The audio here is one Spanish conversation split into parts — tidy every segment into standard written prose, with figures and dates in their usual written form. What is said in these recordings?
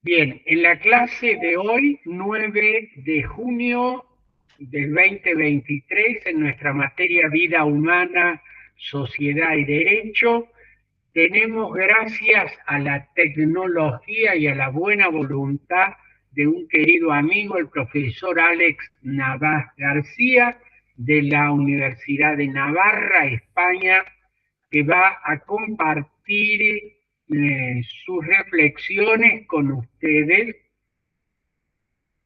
Bien, en la clase de hoy, 9 de junio del 2023, en nuestra materia Vida Humana, Sociedad y Derecho, tenemos, gracias a la tecnología y a la buena voluntad de un querido amigo, el profesor Alex Navas García, de la Universidad de Navarra, España, que va a compartir sus reflexiones con ustedes.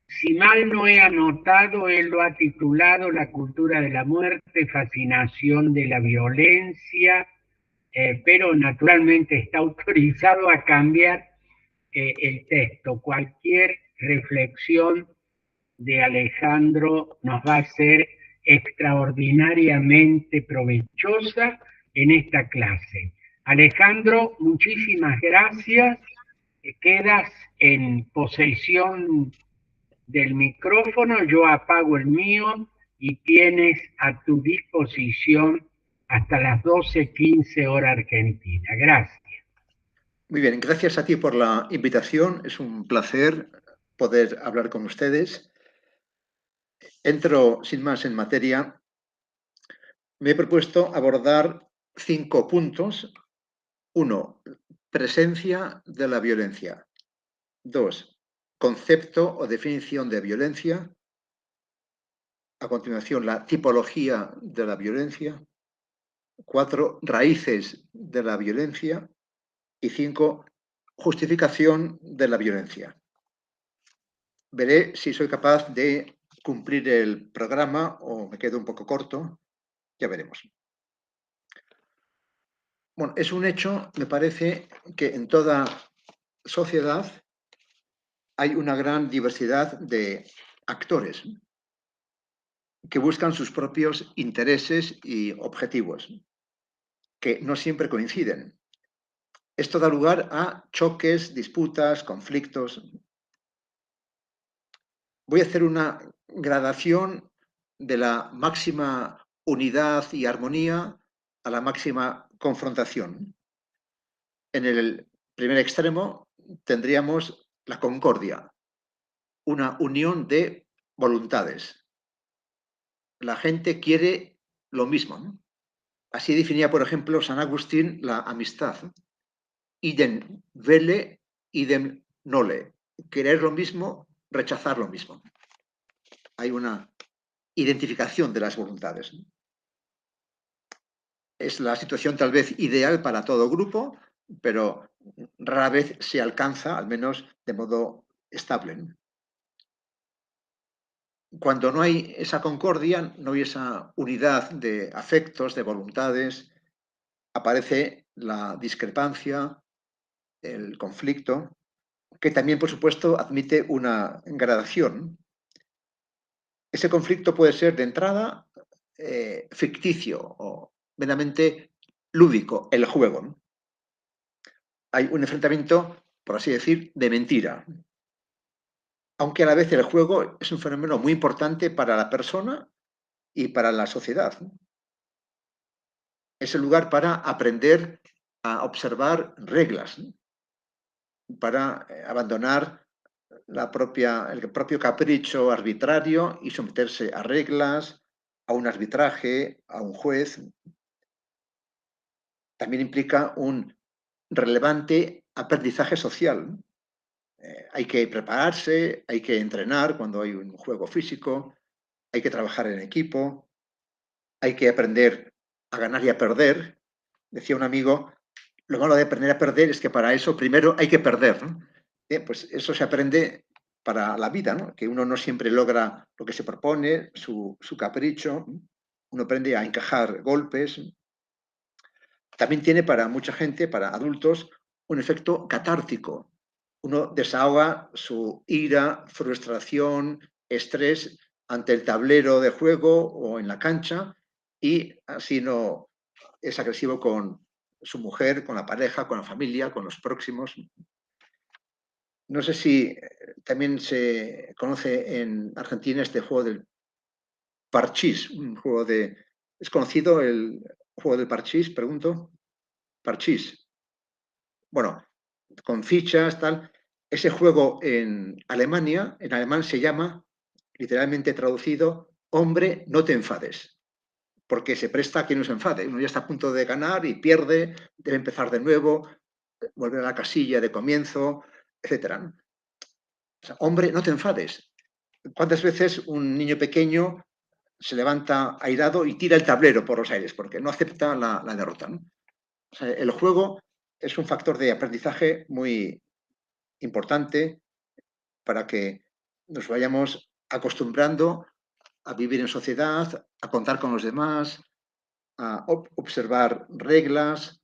Si mal no he anotado, él lo ha titulado La cultura de la muerte, fascinación de la violencia, pero naturalmente está autorizado a cambiar el texto. Cualquier reflexión de Alejandro nos va a ser extraordinariamente provechosa en esta clase. Alejandro, muchísimas gracias. Quedas en posesión del micrófono, yo apago el mío y tienes a tu disposición hasta las 12:15 hora argentina. Gracias. Muy bien, gracias a ti por la invitación. Es un placer poder hablar con ustedes. Entro sin más en materia. Me he propuesto abordar 5 puntos. 1. Presencia de la violencia. 2. Concepto o definición de violencia. A continuación, la tipología de la violencia. 4. Raíces de la violencia. Y 5. Justificación de la violencia. Veré si soy capaz de cumplir el programa o me quedo un poco corto. Ya veremos. Bueno, es un hecho, me parece, que en toda sociedad hay una gran diversidad de actores que buscan sus propios intereses y objetivos, que no siempre coinciden. Esto da lugar a choques, disputas, conflictos. Voy a hacer una gradación de la máxima unidad y armonía a la máxima confrontación. En el primer extremo tendríamos la concordia, una unión de voluntades. La gente quiere lo mismo, ¿no? Así definía, por ejemplo, San Agustín la amistad. Idem vele, idem nole. Querer lo mismo, rechazar lo mismo. Hay una identificación de las voluntades. Es la situación tal vez ideal para todo grupo, pero rara vez se alcanza, al menos de modo estable. Cuando no hay esa concordia, no hay esa unidad de afectos, de voluntades, aparece la discrepancia, el conflicto, que también, por supuesto, admite una gradación. Ese conflicto puede ser de entrada ficticio o meramente lúdico, el juego, ¿no? Hay un enfrentamiento, por así decir, de mentira. Aunque a la vez el juego es un fenómeno muy importante para la persona y para la sociedad, ¿no? Es el lugar para aprender a observar reglas, ¿no? Para abandonar el propio capricho arbitrario y someterse a reglas, a un arbitraje, a un juez. También implica un relevante aprendizaje social. Hay que prepararse, hay que entrenar cuando hay un juego físico, hay que trabajar en equipo, hay que aprender a ganar y a perder. Decía un amigo, lo malo de aprender a perder es que para eso primero hay que perder, ¿no? Pues eso se aprende para la vida, ¿no? Que uno no siempre logra lo que se propone, su capricho, uno aprende a encajar golpes. También tiene para mucha gente, para adultos, un efecto catártico. Uno desahoga su ira, frustración, estrés ante el tablero de juego o en la cancha y así no es agresivo con su mujer, con la pareja, con la familia, con los próximos. No sé si también se conoce en Argentina este juego del parchís, un juego de... ¿Es conocido el juego del parchís? Pregunto. Parchís. Bueno, con fichas, tal. Ese juego en Alemania, en alemán se llama, literalmente traducido, hombre, no te enfades, porque se presta a que no se enfade. Uno ya está a punto de ganar y pierde, debe empezar de nuevo, volver a la casilla de comienzo, etc. O sea, hombre, no te enfades. ¿Cuántas veces un niño pequeño se levanta airado y tira el tablero por los aires porque no acepta la derrota, ¿no? O sea, el juego es un factor de aprendizaje muy importante para que nos vayamos acostumbrando a vivir en sociedad, a contar con los demás, a observar reglas,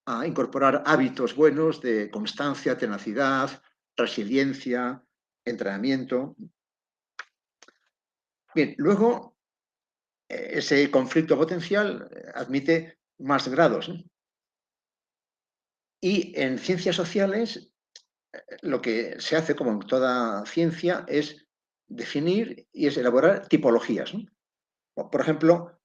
a incorporar hábitos buenos de constancia, tenacidad, resiliencia, entrenamiento. Bien, luego ese conflicto potencial admite más grados, ¿no? Y en ciencias sociales lo que se hace, como en toda ciencia, es definir y es elaborar tipologías, ¿no? Por ejemplo,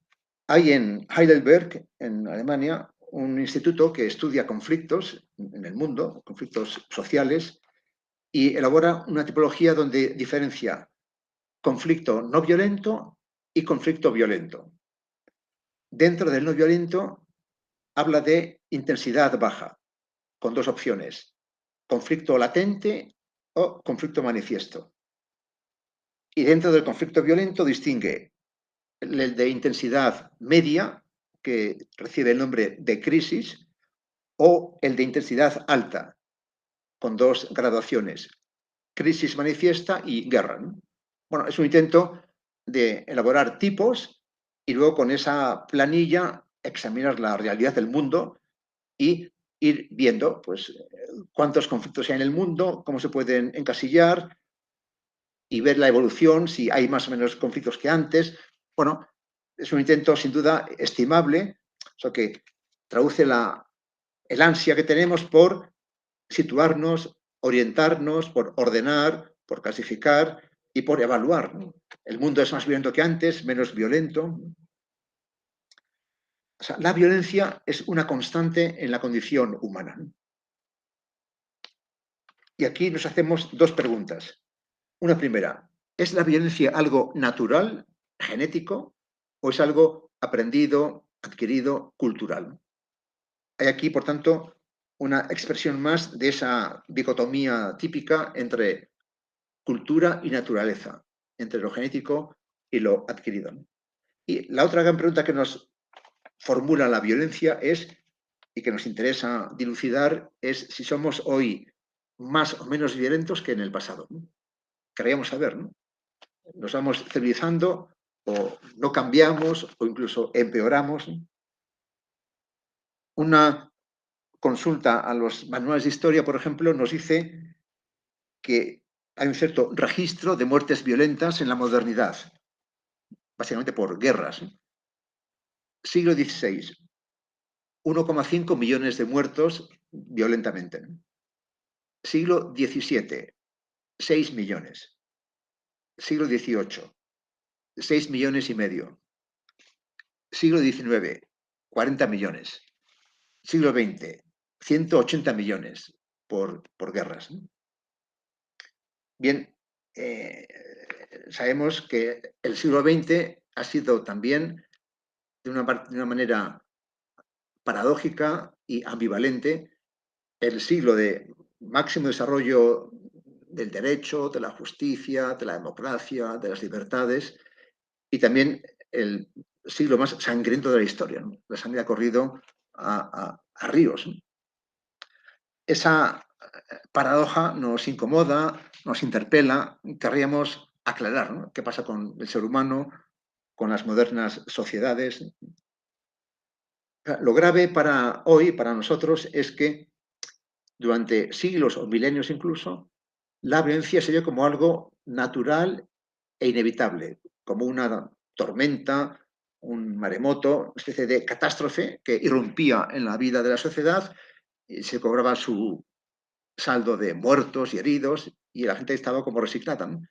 hay en Heidelberg, en Alemania, un instituto que estudia conflictos en el mundo, conflictos sociales, y elabora una tipología donde diferencia conflicto no violento y conflicto violento. Dentro del no violento habla de intensidad baja, con dos opciones, conflicto latente o conflicto manifiesto. Y dentro del conflicto violento distingue el de intensidad media, que recibe el nombre de crisis, o el de intensidad alta, con dos graduaciones, crisis manifiesta y guerra, ¿no? Bueno, es un intento de elaborar tipos y luego con esa planilla examinar la realidad del mundo y ir viendo pues, cuántos conflictos hay en el mundo, cómo se pueden encasillar y ver la evolución, si hay más o menos conflictos que antes. Bueno, es un intento sin duda estimable, eso que traduce el ansia que tenemos por situarnos, orientarnos, por ordenar, por clasificar y por evaluar, ¿no? El mundo es más violento que antes, menos violento. O sea, la violencia es una constante en la condición humana, ¿no? Y aquí nos hacemos dos preguntas. Una primera, ¿es la violencia algo natural, genético, o es algo aprendido, adquirido, cultural? Hay aquí, por tanto, una expresión más de esa dicotomía típica entre cultura y naturaleza, entre lo genético y lo adquirido. Y la otra gran pregunta que nos formula la violencia es, y que nos interesa dilucidar, es si somos hoy más o menos violentos que en el pasado. Queríamos saber, ¿no? Nos vamos civilizando o no cambiamos o incluso empeoramos. Una consulta a los manuales de historia, por ejemplo, nos dice que hay un cierto registro de muertes violentas en la modernidad, básicamente por guerras. Siglo XVI, 1,5 millones de muertos violentamente. Siglo XVII, 6 millones. Siglo XVIII, 6 millones y medio. Siglo XIX, 40 millones. Siglo XX, 180 millones por guerras. Bien, sabemos que el siglo XX ha sido también, de una manera paradójica y ambivalente, el siglo de máximo desarrollo del derecho, de la justicia, de la democracia, de las libertades, y también el siglo más sangriento de la historia, ¿no? La sangre ha corrido a ríos, ¿no? Esa paradoja nos incomoda, nos interpela, querríamos aclarar, ¿no? ¿Qué pasa con el ser humano, con las modernas sociedades? Lo grave para hoy, para nosotros, es que durante siglos o milenios incluso, la violencia se vio como algo natural e inevitable, como una tormenta, un maremoto, una especie de catástrofe que irrumpía en la vida de la sociedad y se cobraba su saldo de muertos y heridos y la gente estaba como resignada, ¿no?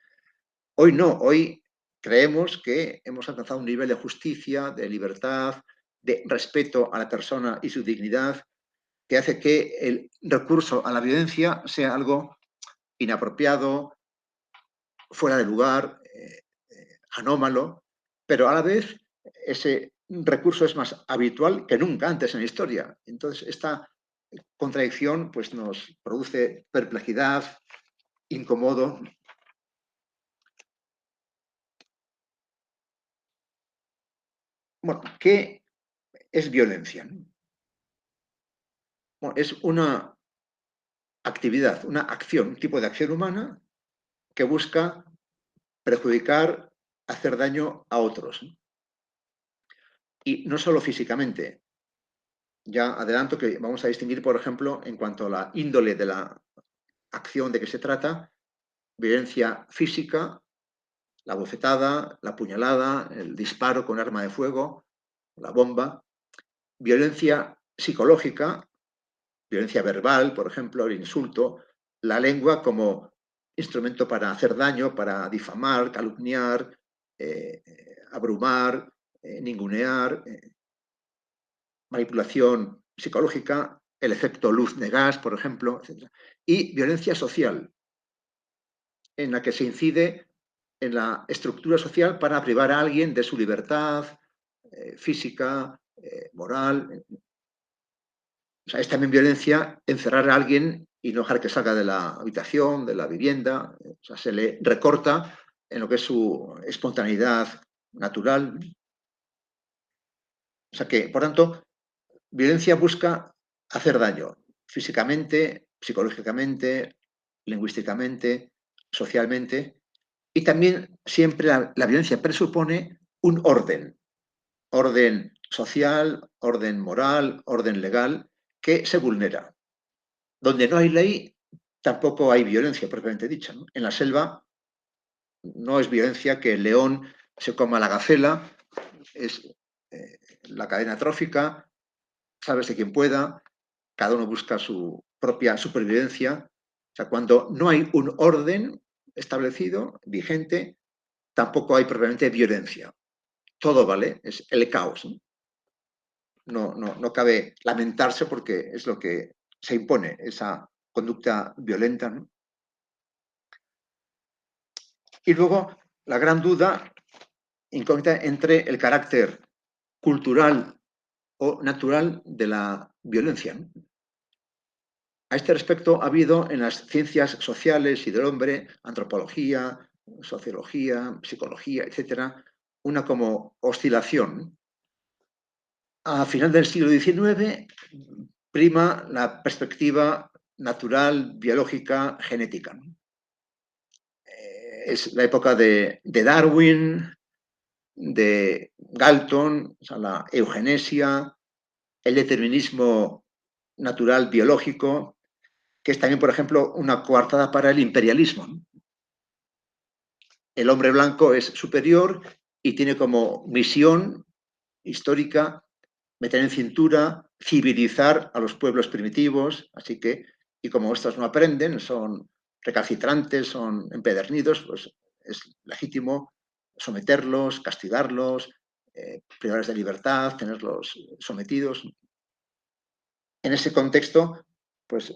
Hoy no, hoy creemos que hemos alcanzado un nivel de justicia, de libertad, de respeto a la persona y su dignidad, que hace que el recurso a la violencia sea algo inapropiado, fuera de lugar, anómalo, pero a la vez ese recurso es más habitual que nunca antes en la historia. Entonces, esta contradicción pues, nos produce perplejidad, incómodo. Bueno, ¿qué es violencia? Bueno, es una actividad, una acción, un tipo de acción humana que busca perjudicar, hacer daño a otros. Y no solo físicamente. Ya adelanto que vamos a distinguir, por ejemplo, en cuanto a la índole de la acción de que se trata, violencia física, la bofetada, la puñalada, el disparo con arma de fuego, la bomba, violencia psicológica, violencia verbal, por ejemplo, el insulto, la lengua como instrumento para hacer daño, para difamar, calumniar, abrumar, ningunear, manipulación psicológica, el efecto luz de gas, por ejemplo, etc. Y violencia social, en la que se incide en la estructura social para privar a alguien de su libertad física, moral. O sea, es también violencia encerrar a alguien y no dejar que salga de la habitación, de la vivienda. O sea, se le recorta en lo que es su espontaneidad natural. O sea que, por tanto, violencia busca hacer daño físicamente, psicológicamente, lingüísticamente, socialmente. Y también siempre la violencia presupone un orden social, orden moral, orden legal, que se vulnera. Donde no hay ley, tampoco hay violencia propiamente dicha, ¿no? En la selva no es violencia que el león se coma la gacela, es la cadena trófica, sabes de quien pueda, cada uno busca su propia supervivencia. O sea, cuando no hay un orden establecido, vigente, tampoco hay propiamente violencia. Todo vale, es el caos. No cabe lamentarse porque es lo que se impone, esa conducta violenta, ¿no? Y luego la gran duda incógnita entre el carácter cultural o natural de la violencia, ¿no? A este respecto ha habido en las ciencias sociales y del hombre, antropología, sociología, psicología, etcétera, una como oscilación. A final del siglo XIX prima la perspectiva natural, biológica, genética, ¿no? Es la época de Darwin, de Galton, o sea, la eugenesia, el determinismo natural biológico, que es también, por ejemplo, una coartada para el imperialismo, ¿no? El hombre blanco es superior y tiene como misión histórica meter en cintura, civilizar a los pueblos primitivos, así que, y como estos no aprenden, son recalcitrantes, son empedernidos, pues es legítimo someterlos, castigarlos, privarles de libertad, tenerlos sometidos. En ese contexto, pues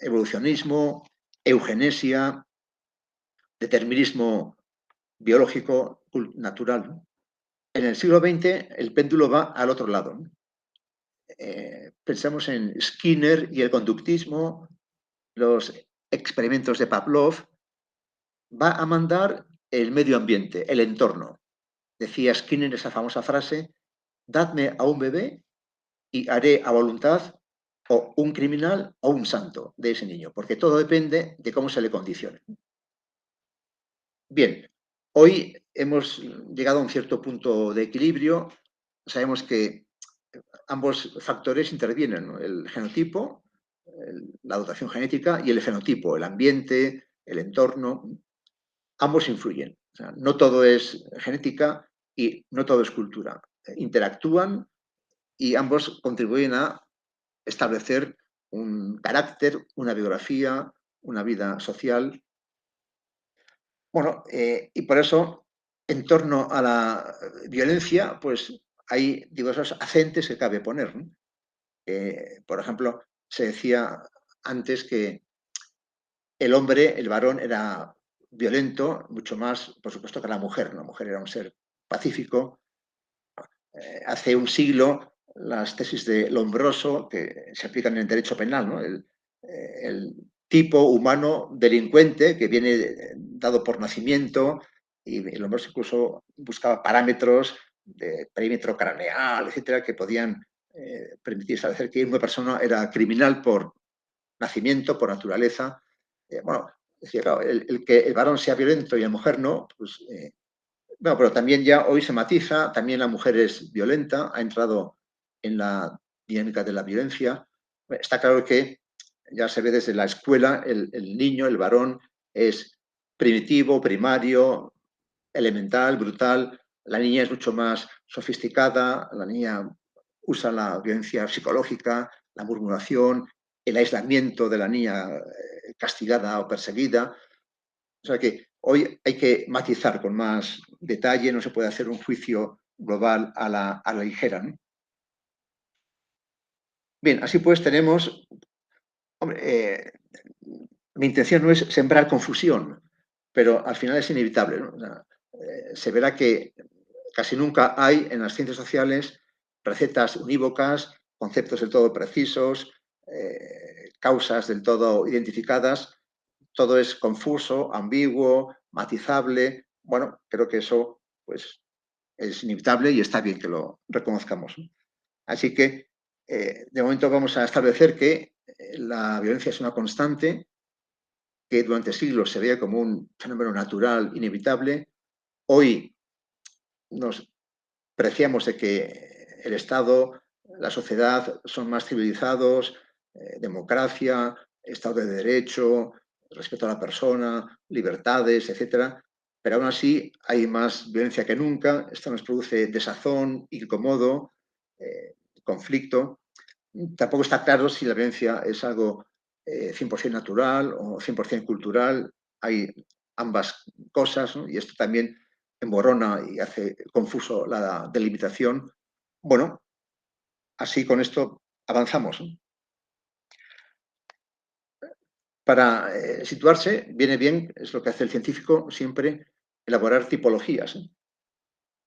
evolucionismo, eugenesia, determinismo biológico, natural. En el siglo XX el péndulo va al otro lado. Pensamos en Skinner y el conductismo, los experimentos de Pavlov. Va a mandar el medio ambiente, el entorno. Decía Skinner esa famosa frase: dadme a un bebé y haré a voluntad o un criminal o un santo de ese niño, porque todo depende de cómo se le condicione. Bien, hoy hemos llegado a un cierto punto de equilibrio. Sabemos que ambos factores intervienen, ¿no? El genotipo, la dotación genética, y el fenotipo, el ambiente, el entorno. Ambos influyen. O sea, no todo es genética y no todo es cultura. Interactúan y ambos contribuyen a establecer un carácter, una biografía, una vida social. Bueno, y por eso, en torno a la violencia, pues hay diversos acentes que cabe poner, ¿no? Por ejemplo, se decía antes que el hombre, el varón, era violento, mucho más, por supuesto, que la mujer. La mujer era un ser pacífico. Hace un siglo, las tesis de Lombroso, que se aplican en el derecho penal, ¿no? El tipo humano delincuente que viene dado por nacimiento, y Lombroso incluso buscaba parámetros de perímetro craneal, etcétera, que podían permitir establecer que una persona era criminal por nacimiento, por naturaleza. Bueno, decía, claro, que el varón sea violento y la mujer no, pues bueno, pero también ya hoy se matiza, también la mujer es violenta, ha entrado en la dinámica de la violencia. Está claro que ya se ve desde la escuela, el niño, el varón, es primitivo, primario, elemental, brutal. La niña es mucho más sofisticada, la niña usa la violencia psicológica, la murmuración, el aislamiento de la niña castigada o perseguida. O sea que hoy hay que matizar con más detalle, no se puede hacer un juicio global a la ligera, ¿no? Bien, así pues tenemos, hombre, mi intención no es sembrar confusión, pero al final es inevitable, ¿no? O sea, se verá que casi nunca hay en las ciencias sociales recetas unívocas, conceptos del todo precisos, causas del todo identificadas. Todo es confuso, ambiguo, matizable. Bueno, creo que eso pues, es inevitable y está bien que lo reconozcamos, ¿no? Así que, de momento, vamos a establecer que la violencia es una constante, que durante siglos se veía como un fenómeno natural, inevitable. Hoy nos preciamos de que el Estado, la sociedad son más civilizados, democracia, Estado de Derecho, respeto a la persona, libertades, etcétera. Pero aún así hay más violencia que nunca. Esto nos produce desazón, incomodo, conflicto. Tampoco está claro si la violencia es algo 100% natural o 100% cultural. Hay ambas cosas, ¿no? Y esto también emborrona y hace confuso la delimitación. Bueno, así con esto avanzamos, ¿no? Para situarse, viene bien, es lo que hace el científico siempre, elaborar tipologías, ¿no?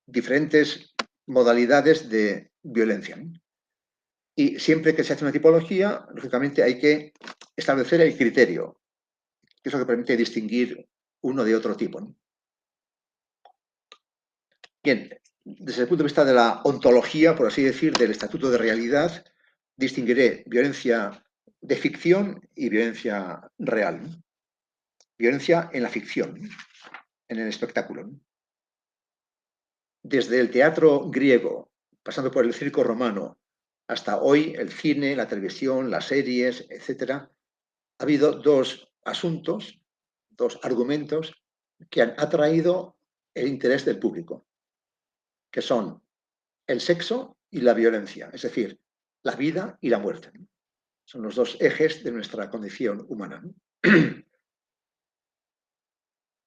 Diferentes modalidades de violencia, ¿no? Y siempre que se hace una tipología, lógicamente hay que establecer el criterio, que es lo que permite distinguir uno de otro tipo, ¿no? Bien, desde el punto de vista de la ontología, por así decir, del estatuto de realidad, distinguiré violencia de ficción y violencia real, ¿no? Violencia en la ficción, ¿no? En el espectáculo, ¿no? Desde el teatro griego, pasando por el circo romano, hasta hoy el cine, la televisión, las series, etcétera, ha habido dos asuntos, dos argumentos que han atraído el interés del público, que son el sexo y la violencia, es decir, la vida y la muerte. Son los dos ejes de nuestra condición humana.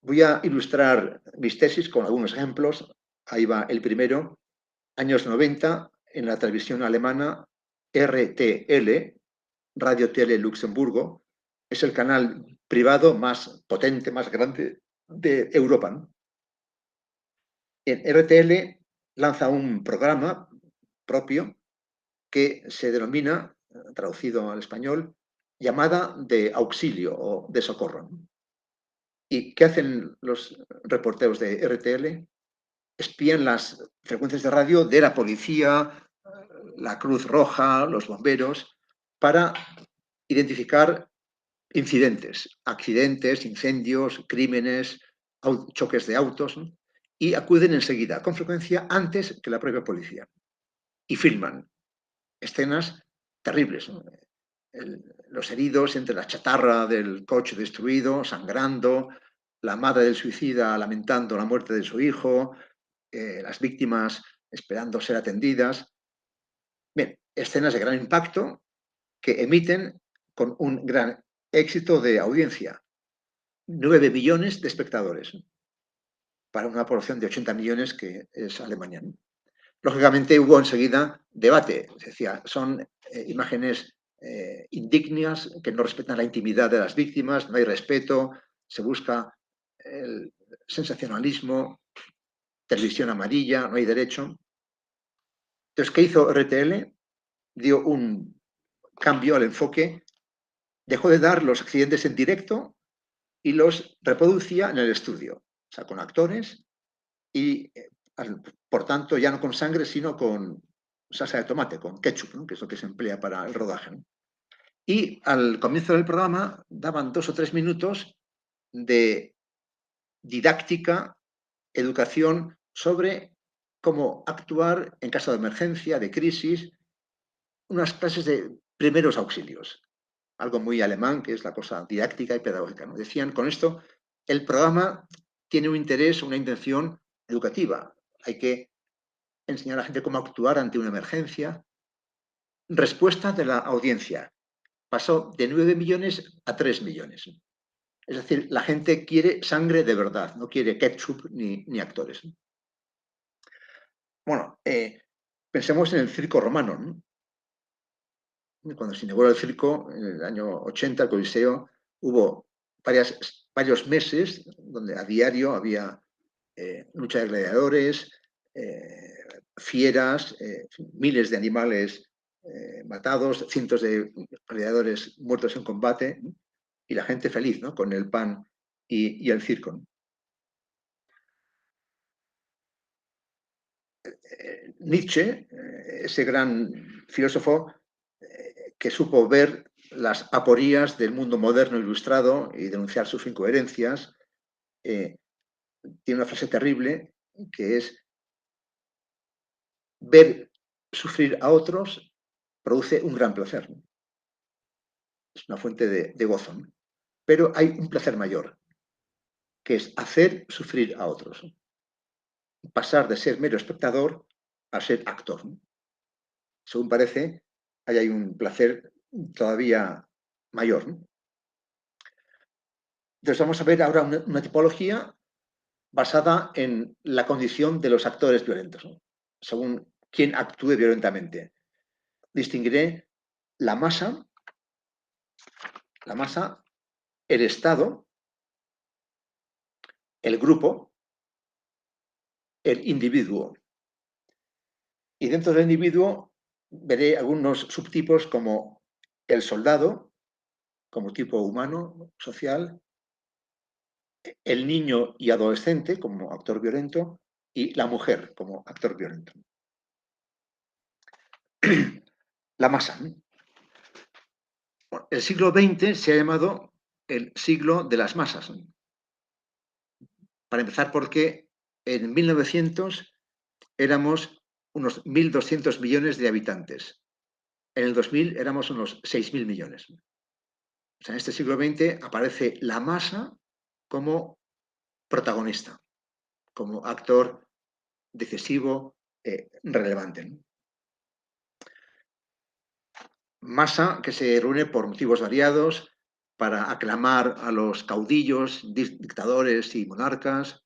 Voy a ilustrar mis tesis con algunos ejemplos. Ahí va el primero. Años 90, en la televisión alemana, RTL, Radio Tele Luxemburgo, es el canal privado más potente, más grande de Europa, ¿no? En RTL lanza un programa propio que se denomina, traducido al español, llamada de auxilio o de socorro. ¿Y qué hacen los reporteros de RTL? Espían las frecuencias de radio de la policía, la Cruz Roja, los bomberos, para identificar incidentes, accidentes, incendios, crímenes, choques de autos, ¿no? Y acuden enseguida, con frecuencia antes que la propia policía, y filman escenas terribles, ¿no? Los heridos entre la chatarra del coche destruido, sangrando, la madre del suicida lamentando la muerte de su hijo, las víctimas esperando ser atendidas. Bien, escenas de gran impacto que emiten con un gran éxito de audiencia. 9 millones de espectadores para una población de 80 millones que es Alemania, ¿no? Lógicamente hubo enseguida debate. Se decía, son imágenes indignas, que no respetan la intimidad de las víctimas, no hay respeto, se busca el sensacionalismo, televisión amarilla, no hay derecho. Entonces, ¿qué hizo RTL? Dio un cambio al enfoque, dejó de dar los accidentes en directo y los reproducía en el estudio, o sea, con actores y, por tanto, ya no con sangre, sino con salsa de tomate, con ketchup, ¿no? Que es lo que se emplea para el rodaje, ¿no? Y al comienzo del programa daban 2 o 3 minutos de didáctica, educación sobre cómo actuar en caso de emergencia, de crisis, unas clases de primeros auxilios, algo muy alemán, que es la cosa didáctica y pedagógica, ¿no? Decían, con esto, el programa tiene un interés, una intención educativa. Hay que enseñar a la gente cómo actuar ante una emergencia. Respuesta de la audiencia. Pasó de 9 millones a 3 millones. Es decir, la gente quiere sangre de verdad, no quiere ketchup ni actores. Bueno, pensemos en el circo romano, ¿no? Cuando se inauguró el circo, en el año 80, el Coliseo, hubo varios meses donde a diario había lucha de gladiadores, fieras, miles de animales matados, cientos de gladiadores muertos en combate, ¿no? Y la gente feliz, ¿no? Con el pan y el circo, ¿no? Nietzsche, ese gran filósofo que supo ver las aporías del mundo moderno ilustrado y denunciar sus incoherencias, tiene una frase terrible que es: ver sufrir a otros produce un gran placer, ¿no? Es una fuente de gozo, ¿no? Pero hay un placer mayor, que es hacer sufrir a otros, ¿no? Pasar de ser mero espectador a ser actor, ¿no? Según parece, ahí hay un placer todavía mayor, ¿no? Entonces vamos a ver ahora una tipología basada en la condición de los actores violentos, ¿no? Según quién actúe violentamente. Distinguiré la masa, el Estado, el grupo, el individuo. Y dentro del individuo veré algunos subtipos como el soldado, como tipo humano, social, el niño y adolescente como actor violento y la mujer como actor violento. La masa. Bueno, el siglo XX se ha llamado el siglo de las masas. Para empezar, porque en 1900 éramos unos 1.200 millones de habitantes. En el 2000 éramos unos 6.000 millones. O sea, en este siglo XX aparece la masa como protagonista, como actor decisivo, relevante, ¿no? Masa que se reúne por motivos variados para aclamar a los caudillos, dictadores y monarcas,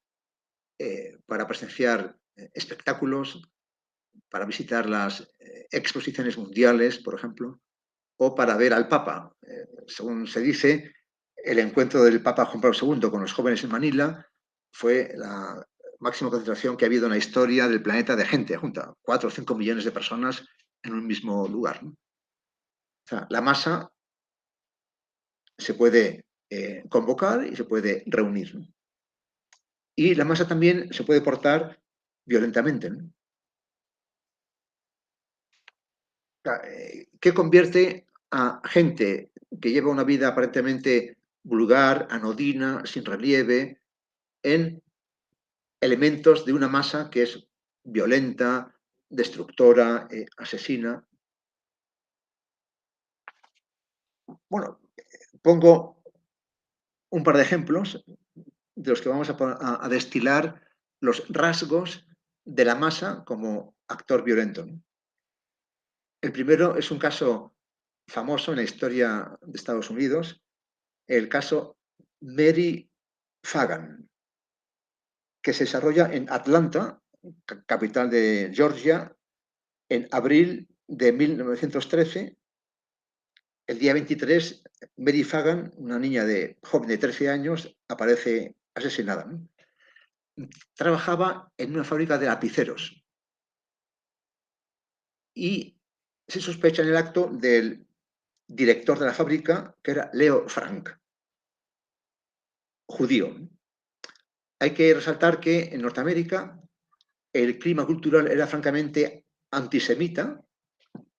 para presenciar espectáculos, para visitar las exposiciones mundiales, por ejemplo, o para ver al Papa. Según se dice, el encuentro del Papa Juan Pablo II con los jóvenes en Manila fue la máxima concentración que ha habido en la historia del planeta de gente, junta 4 o 5 millones de personas en un mismo lugar, ¿no? O sea, la masa se puede convocar y se puede reunir, ¿no? Y la masa también se puede portar violentamente, ¿no? ¿Qué convierte a gente que lleva una vida aparentemente vulgar, anodina, sin relieve, en elementos de una masa que es violenta, destructora, asesina? Bueno, pongo un par de ejemplos de los que vamos a destilar los rasgos de la masa como actor violento, ¿no? El primero es un caso famoso en la historia de Estados Unidos, el caso Mary Fagan, que se desarrolla en Atlanta, capital de Georgia, en abril de 1913, el día 23, Mary Fagan, una niña joven de 13 años, aparece asesinada, ¿no? Trabajaba en una fábrica de lapiceros y se sospecha en el acto del director de la fábrica, que era Leo Frank, judío. Hay que resaltar que en Norteamérica el clima cultural era francamente antisemita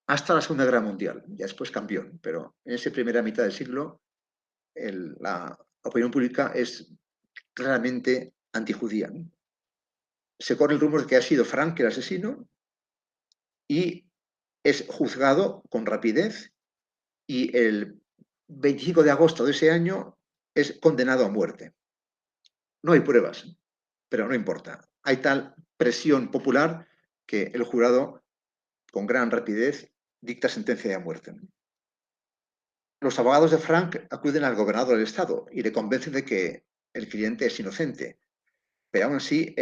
hasta la Segunda Guerra Mundial. Ya después cambió, pero en esa primera mitad del siglo la opinión pública es claramente antijudía. Se corre el rumor de que ha sido Frank el asesino y es juzgado con rapidez y el 25 de agosto de ese año es condenado a muerte. No hay pruebas, pero no importa. Hay tal presión popular que el jurado, con gran rapidez, dicta sentencia de muerte. Los abogados de Frank acuden al gobernador del estado y le convencen de que el cliente es inocente, pero aún así,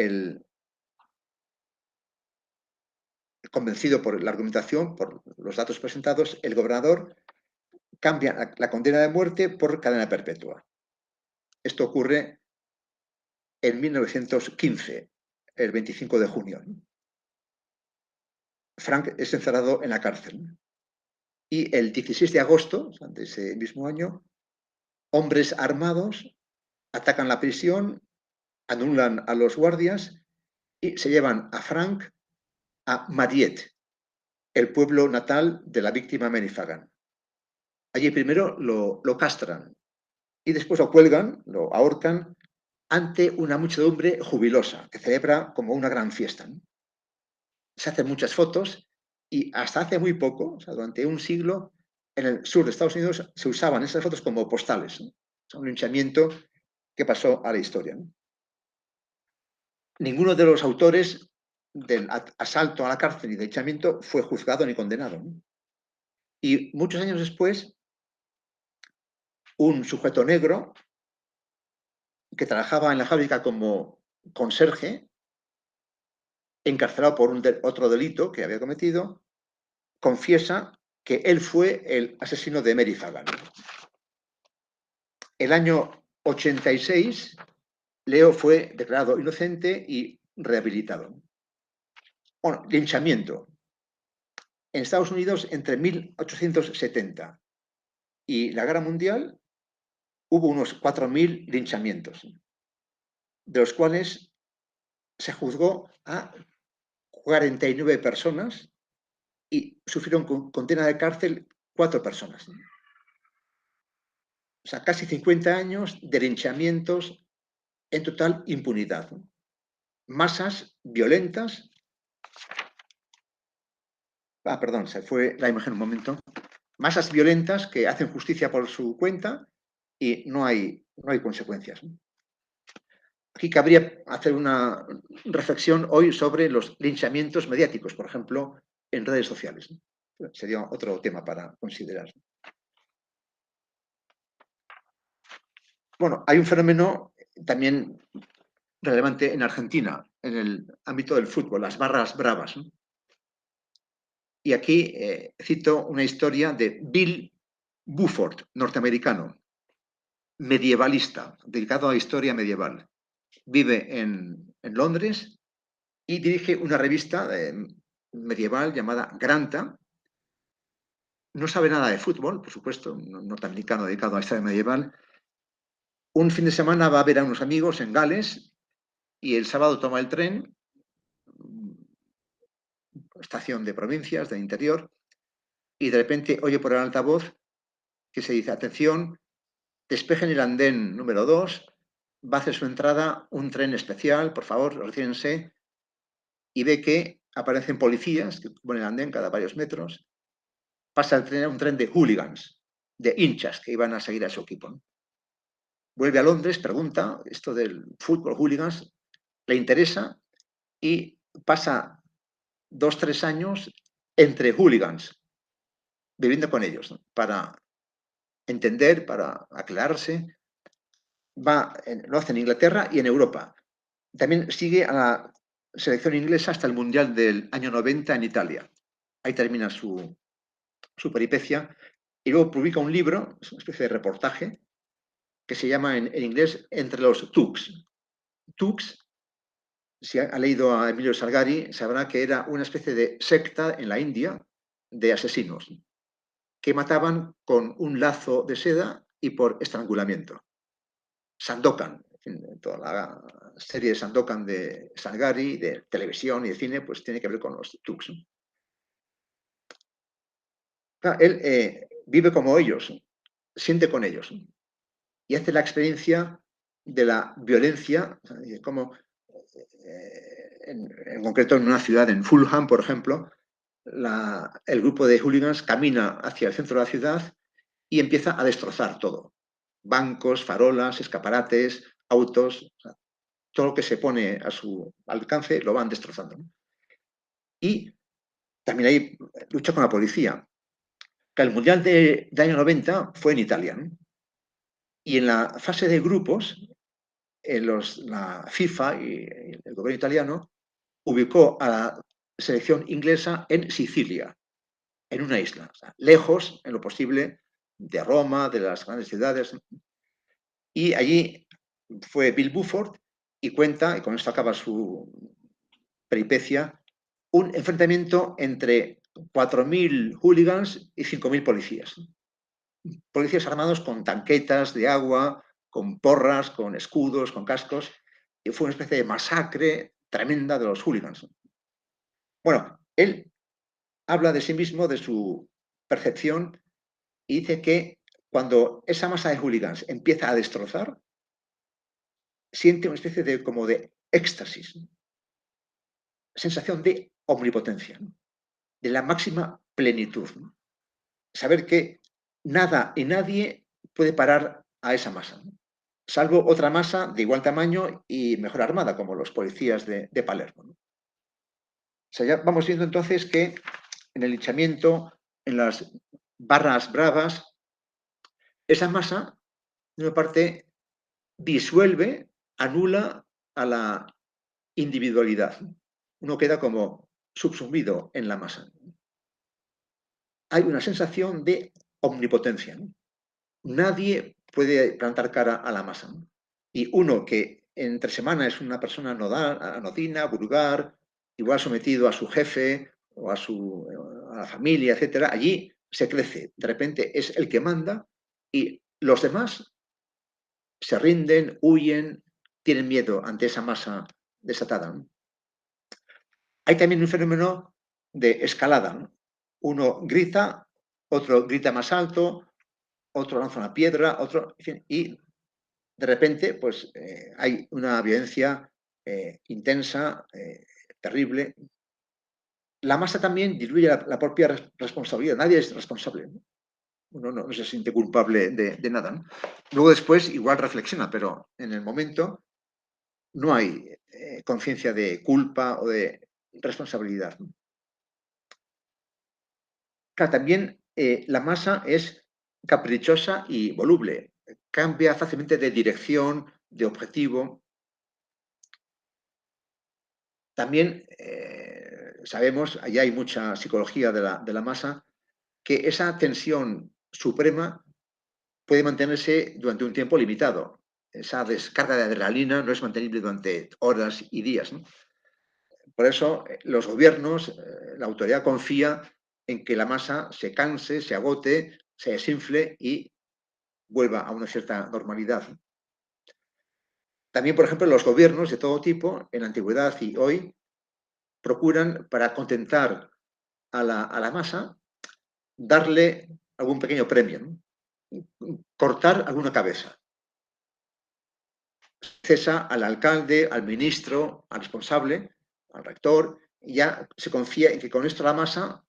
convencido por la argumentación, por los datos presentados, el gobernador cambia la condena de muerte por cadena perpetua. Esto ocurre en 1915, el 25 de junio. Frank es encerrado en la cárcel. Y el 16 de agosto de ese mismo año, hombres armados atacan la prisión, anulan a los guardias y se llevan a Frank a Mariette, el pueblo natal de la víctima Mary Fagan. Allí primero lo castran y después lo cuelgan, lo ahorcan ante una muchedumbre jubilosa que celebra como una gran fiesta. Se hacen muchas fotos y hasta hace muy poco, o sea, durante un siglo, en el sur de Estados Unidos se usaban esas fotos como postales. ¿No? Es un linchamiento que pasó a la historia. ¿No? Ninguno de los autores del asalto a la cárcel y de linchamiento fue juzgado ni condenado. ¿No? Y muchos años después, un sujeto negro que trabajaba en la fábrica como conserje, encarcelado por otro delito que había cometido, confiesa que él fue el asesino de Mary Fagan. El año 86, Leo fue declarado inocente y rehabilitado. Bueno, linchamiento. En Estados Unidos, entre 1870 y la Guerra Mundial, hubo unos 4.000 linchamientos, de los cuales se juzgó a 49 personas y sufrieron condena de cárcel 4 personas. O sea, casi 50 años de linchamientos en total impunidad. Masas violentas. Perdón, se fue la imagen un momento. Masas violentas que hacen justicia por su cuenta y no hay consecuencias. Aquí cabría hacer una reflexión hoy sobre los linchamientos mediáticos, por ejemplo, en redes sociales. Sería otro tema para considerar. Bueno, hay un fenómeno también relevante en Argentina, en el ámbito del fútbol, las barras bravas. ¿No? Y aquí cito una historia de Bill Buford, norteamericano, medievalista, dedicado a la historia medieval. Vive en Londres y dirige una revista medieval llamada Granta. No sabe nada de fútbol, por supuesto, un norteamericano dedicado a la historia medieval. Un fin de semana va a ver a unos amigos en Gales y el sábado toma el tren, estación de provincias, del interior, y de repente oye por el altavoz que se dice, atención, despejen el andén número 2, va a hacer su entrada un tren especial, por favor, retírense, y ve que aparecen policías que ponen el andén cada varios metros, pasa el tren, un tren de hooligans, de hinchas que iban a seguir a su equipo. ¿No? Vuelve a Londres, pregunta, esto del fútbol, hooligans, le interesa y pasa 2-3 años entre hooligans, viviendo con ellos, ¿no? Para entender, para aclararse. Lo hace en Inglaterra y en Europa. También sigue a la selección inglesa hasta el Mundial del año 90 en Italia. Ahí termina su peripecia y luego publica un libro, es una especie de reportaje, que se llama en inglés Entre los Thugs. Thugs, si ha leído a Emilio Salgari, sabrá que era una especie de secta en la India de asesinos que mataban con un lazo de seda y por estrangulamiento. Sandokan, toda la serie de Sandokan de Salgari, de televisión y de cine, pues tiene que ver con los Thugs. Él vive como ellos, siente con ellos y hace la experiencia de la violencia, como en concreto en una ciudad, en Fulham, por ejemplo, el grupo de hooligans camina hacia el centro de la ciudad y empieza a destrozar todo. Bancos, farolas, escaparates, autos, todo lo que se pone a su alcance lo van destrozando. Y también hay lucha con la policía. El Mundial del año 90 fue en Italia, ¿no? Y en la fase de grupos, la FIFA y el gobierno italiano ubicó a la selección inglesa en Sicilia, en una isla, o sea, lejos, en lo posible, de Roma, de las grandes ciudades. Y allí fue Bill Buford y cuenta, y con esto acaba su peripecia, un enfrentamiento entre 4.000 hooligans y 5.000 policías. Policías armados con tanquetas de agua, con porras, con escudos, con cascos, y fue una especie de masacre tremenda de los hooligans. Bueno, él habla de sí mismo, de su percepción, y dice que cuando esa masa de hooligans empieza a destrozar, siente una especie de como de éxtasis, sensación de omnipotencia, ¿no? De la máxima plenitud, ¿no? Saber que nada y nadie puede parar a esa masa, ¿no? Salvo otra masa de igual tamaño y mejor armada, como los policías de Palermo, ¿no? O sea, ya vamos viendo entonces que en el linchamiento, en las barras bravas, esa masa, de una parte, disuelve, anula a la individualidad. Uno queda como subsumido en la masa. Hay una sensación de omnipotencia, ¿no? Nadie puede plantar cara a la masa, ¿no? Y uno que entre semana es una persona anodina, vulgar, igual sometido a su jefe o a la familia, etcétera, allí se crece. De repente es el que manda y los demás se rinden, huyen, tienen miedo ante esa masa desatada, ¿no? Hay también un fenómeno de escalada, ¿no? Uno grita, otro grita más alto, otro lanza una piedra, otro, en fin, y de repente pues hay una violencia intensa, terrible. La masa también diluye la propia responsabilidad, nadie es responsable, ¿no? Uno no se siente culpable de nada, ¿no? Luego después igual reflexiona, pero en el momento no hay conciencia de culpa o de responsabilidad, ¿no? Claro, también la masa es caprichosa y voluble, cambia fácilmente de dirección, de objetivo. También sabemos, allá hay mucha psicología de la masa, que esa tensión suprema puede mantenerse durante un tiempo limitado. Esa descarga de adrenalina no es mantenible durante horas y días, ¿no? Por eso los gobiernos, la autoridad confía en que la masa se canse, se agote, se desinfle y vuelva a una cierta normalidad. También, por ejemplo, los gobiernos de todo tipo, en la antigüedad y hoy, procuran, para contentar a la masa, darle algún pequeño premio, ¿no? Cortar alguna cabeza. Cesa al alcalde, al ministro, al responsable, al rector, y ya se confía en que con esto la masa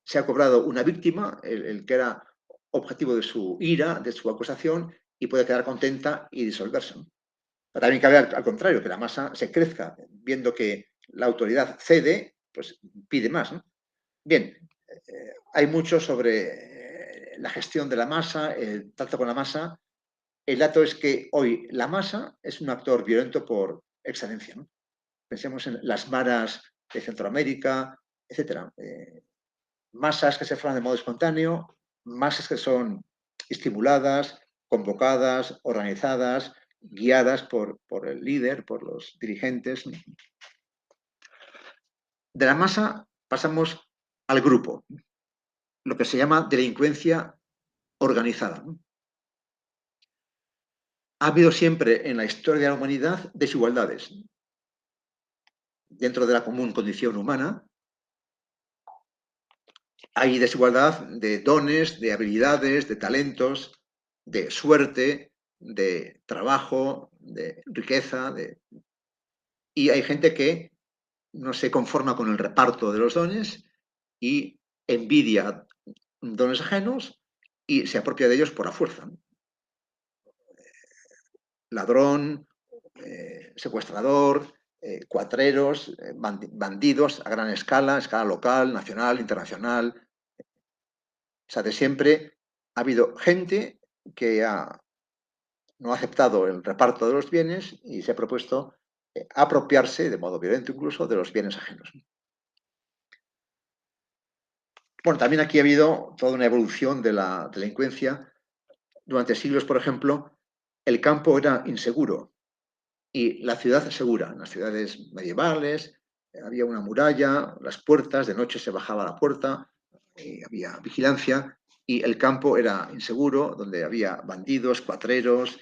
se ha cobrado una víctima, el que era objetivo de su ira, de su acusación, y puede quedar contenta y disolverse, ¿no? Pero también cabe al contrario, que la masa se crezca, viendo que la autoridad cede, pues pide más, ¿no? Bien, hay mucho sobre la gestión de la masa, el trato con la masa. El dato es que hoy la masa es un actor violento por excelencia, ¿no? Pensemos en las maras de Centroamérica, etcétera. Masas que se forman de modo espontáneo, masas que son estimuladas, convocadas, organizadas, guiadas por el líder, por los dirigentes. De la masa pasamos al grupo, lo que se llama delincuencia organizada. Ha habido siempre en la historia de la humanidad desigualdades. Dentro de la común condición humana hay desigualdad de dones, de habilidades, de talentos, de suerte, de trabajo, de riqueza. Y hay gente que no se conforma con el reparto de los dones y envidia dones ajenos y se apropia de ellos por la fuerza. Ladrón, secuestrador, cuatreros, bandidos a gran escala local, nacional, internacional. O sea, de siempre ha habido gente que no ha aceptado el reparto de los bienes y se ha propuesto apropiarse, de modo violento incluso, de los bienes ajenos. Bueno, también aquí ha habido toda una evolución de la delincuencia. Durante siglos, por ejemplo, el campo era inseguro y la ciudad segura. En las ciudades medievales había una muralla, las puertas, de noche se bajaba la puerta, había vigilancia y el campo era inseguro, donde había bandidos, cuatreros,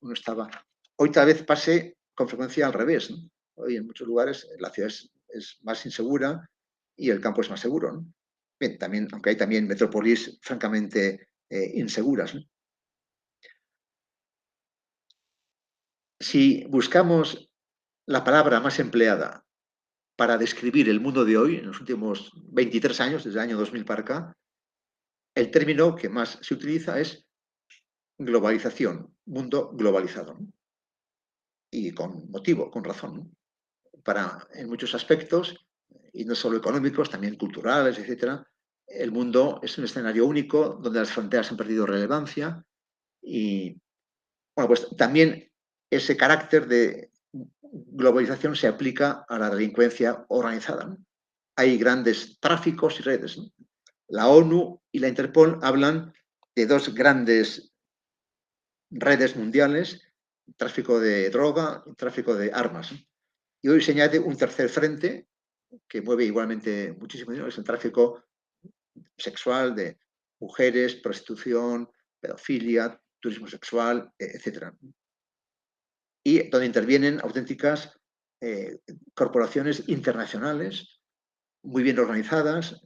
uno estaba... Hoy tal vez pase con frecuencia al revés, ¿no? Hoy en muchos lugares la ciudad es más insegura y el campo es más seguro, ¿no? Bien, también, aunque hay también metrópolis francamente inseguras, ¿no? Si buscamos la palabra más empleada para describir el mundo de hoy, en los últimos 23 años, desde el año 2000 para acá, el término que más se utiliza es globalización, mundo globalizado, ¿no? Y con motivo, con razón, ¿no? En muchos aspectos, y no solo económicos, también culturales, etcétera, el mundo es un escenario único donde las fronteras han perdido relevancia y, bueno, pues también ese carácter de globalización se aplica a la delincuencia organizada, ¿no? Hay grandes tráficos y redes, ¿no? La ONU y la Interpol hablan de dos grandes redes mundiales, tráfico de droga y tráfico de armas, ¿no? Y hoy se añade un tercer frente que mueve igualmente muchísimo dinero, es el tráfico sexual de mujeres, prostitución, pedofilia, turismo sexual, etc. Y donde intervienen auténticas corporaciones internacionales muy bien organizadas,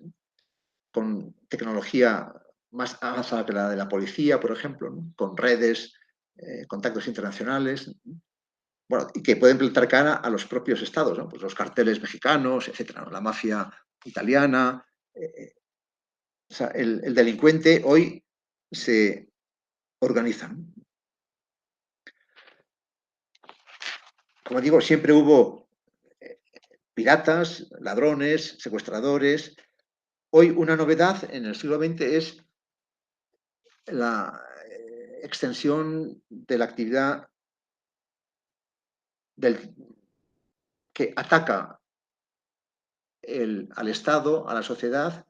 con tecnología más avanzada que la de la policía, por ejemplo, ¿no? Con redes, contactos internacionales, bueno, y que pueden plantar cara a los propios estados, ¿no? Pues los carteles mexicanos, etcétera, ¿no? La mafia italiana. O sea, el delincuente hoy se organiza, ¿no? Como digo, siempre hubo piratas, ladrones, secuestradores. Hoy una novedad en el siglo XX es la extensión de la actividad que ataca al Estado, a la sociedad,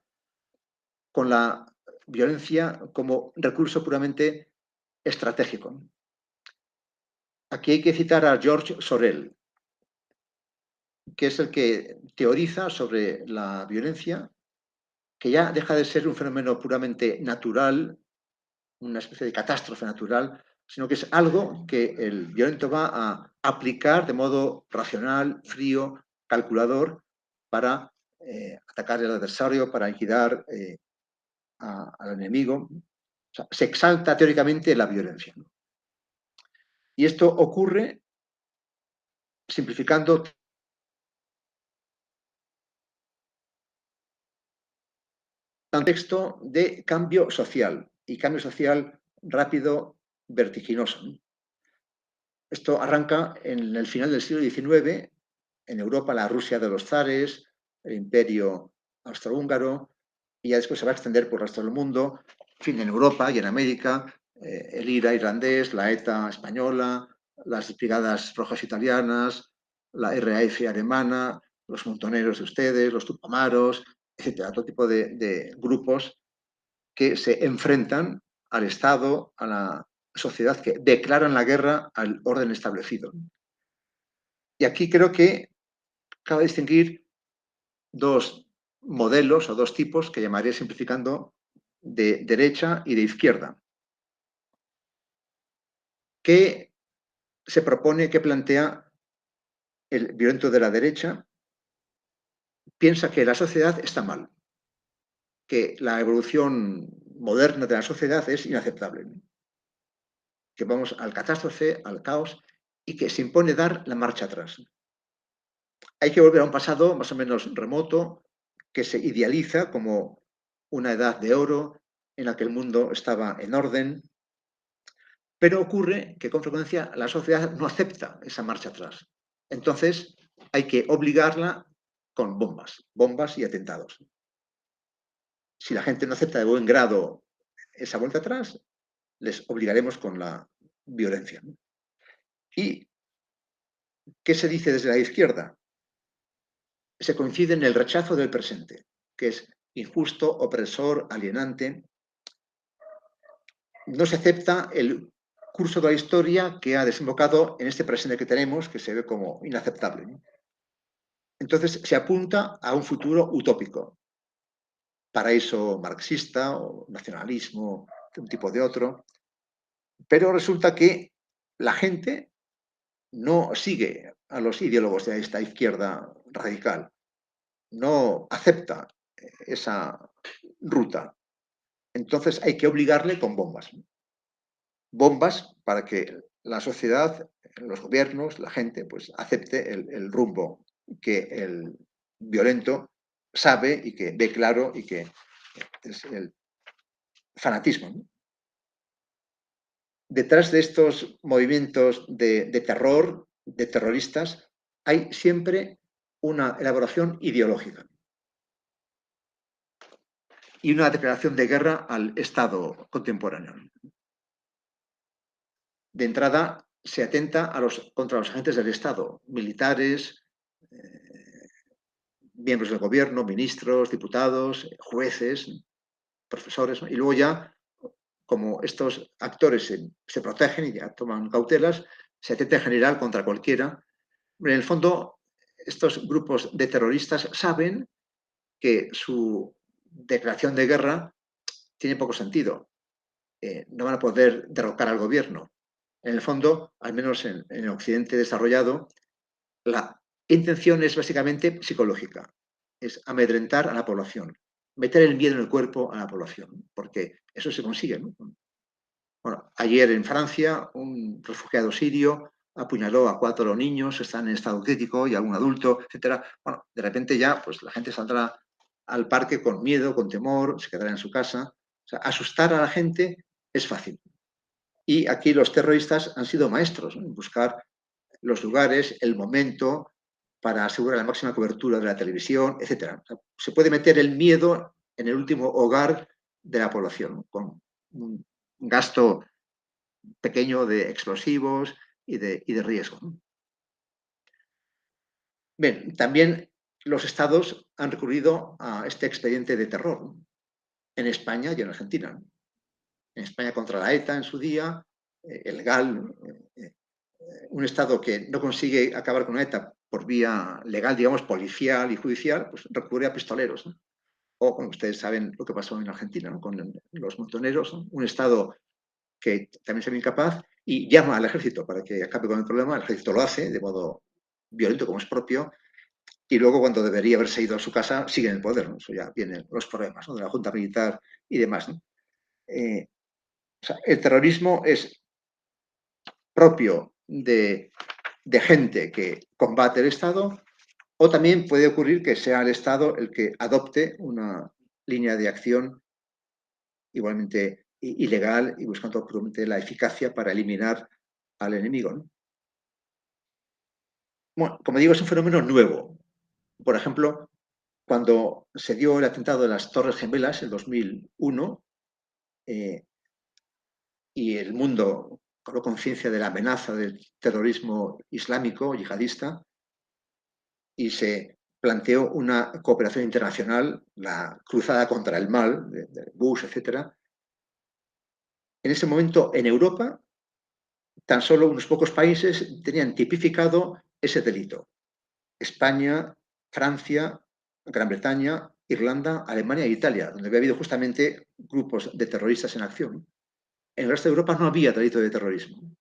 con la violencia como recurso puramente estratégico. Aquí hay que citar a George Sorel, que es el que teoriza sobre la violencia, que ya deja de ser un fenómeno puramente natural, una especie de catástrofe natural, sino que es algo que el violento va a aplicar de modo racional, frío, calculador, para atacar al adversario, para liquidar al enemigo. O sea, se exalta teóricamente la violencia, ¿no? Y esto ocurre simplificando contexto de cambio social y cambio social rápido, vertiginoso. Esto arranca en el final del siglo XIX, en Europa, la Rusia de los zares, el imperio austrohúngaro, y ya después se va a extender por el resto del mundo, en fin, en Europa y en América, el IRA irlandés, la ETA española, las brigadas rojas italianas, la RAF alemana, los montoneros de ustedes, los tupamaros, etcétera, todo tipo de grupos que se enfrentan al Estado, a la sociedad, que declaran la guerra al orden establecido. Y aquí creo que cabe distinguir dos modelos o dos tipos que llamaré simplificando de derecha y de izquierda. ¿Qué se propone, qué plantea el violento de la derecha? Piensa que la sociedad está mal, que la evolución moderna de la sociedad es inaceptable, que vamos al catástrofe, al caos, y que se impone dar la marcha atrás. Hay que volver a un pasado más o menos remoto, que se idealiza como una edad de oro en la que el mundo estaba en orden, pero ocurre que con frecuencia la sociedad no acepta esa marcha atrás. Entonces hay que obligarla con bombas y atentados. Si la gente no acepta de buen grado esa vuelta atrás, les obligaremos con la violencia. ¿Y qué se dice desde la izquierda? Se coincide en el rechazo del presente, que es injusto, opresor, alienante. No se acepta el curso de la historia que ha desembocado en este presente que tenemos, que se ve como inaceptable, ¿no? Entonces se apunta a un futuro utópico, paraíso marxista o nacionalismo de un tipo o de otro, pero resulta que la gente no sigue a los ideólogos de esta izquierda radical, no acepta esa ruta. Entonces hay que obligarle con bombas. Bombas para que la sociedad, los gobiernos, la gente, pues acepte el rumbo que el violento sabe y que ve claro y que es el fanatismo, ¿no? Detrás de estos movimientos de terror, de terroristas, hay siempre una elaboración ideológica y una declaración de guerra al Estado contemporáneo. De entrada, se atenta contra los agentes del Estado, militares, miembros del gobierno, ministros, diputados, jueces, profesores, ¿no? Y luego ya, como estos actores se protegen y ya toman cautelas, se atenta en general contra cualquiera. En el fondo, estos grupos de terroristas saben que su declaración de guerra tiene poco sentido. No van a poder derrocar al gobierno. En el fondo, al menos en el occidente desarrollado, la intención es básicamente psicológica, es amedrentar a la población, meter el miedo en el cuerpo a la población, porque eso se consigue, ¿no? Bueno, ayer en Francia, un refugiado sirio apuñaló a 4 niños, están en estado crítico, y a un adulto, etcétera. Bueno, de repente ya, pues la gente saldrá al parque con miedo, con temor, se quedará en su casa. O sea, asustar a la gente es fácil. Y aquí los terroristas han sido maestros, ¿no?, en buscar los lugares, el momento para asegurar la máxima cobertura de la televisión, etcétera. O sea, se puede meter el miedo en el último hogar de la población, ¿no?, con un gasto pequeño de explosivos y de riesgo, ¿no? Bien, también los estados han recurrido a este expediente de terror, ¿no?, en España y en Argentina, ¿no? En España contra la ETA en su día, el GAL, un Estado que no consigue acabar con la ETA por vía legal, digamos, policial y judicial, pues recurre a pistoleros, ¿no? O, como ustedes saben, lo que pasó en Argentina, ¿no?, con los montoneros, ¿no?, un Estado que también se ve incapaz y llama al ejército para que acabe con el problema. El ejército lo hace de modo violento, como es propio, y luego, cuando debería haberse ido a su casa, sigue en el poder, ¿no? Eso ya vienen los problemas, ¿no?, de la Junta Militar y demás, ¿no? O sea, el terrorismo es propio de gente que combate el Estado, o también puede ocurrir que sea el Estado el que adopte una línea de acción igualmente ilegal y buscando probablemente la eficacia para eliminar al enemigo, ¿no? Bueno, como digo, es un fenómeno nuevo. Por ejemplo, cuando se dio el atentado de las Torres Gemelas en 2001, y el mundo cobró conciencia de la amenaza del terrorismo islámico, yihadista, y se planteó una cooperación internacional, la cruzada contra el mal, de Bush, etc. En ese momento, en Europa, tan solo unos pocos países tenían tipificado ese delito. España, Francia, Gran Bretaña, Irlanda, Alemania e Italia, donde había habido justamente grupos de terroristas en acción. En el resto de Europa no había delito de terrorismo.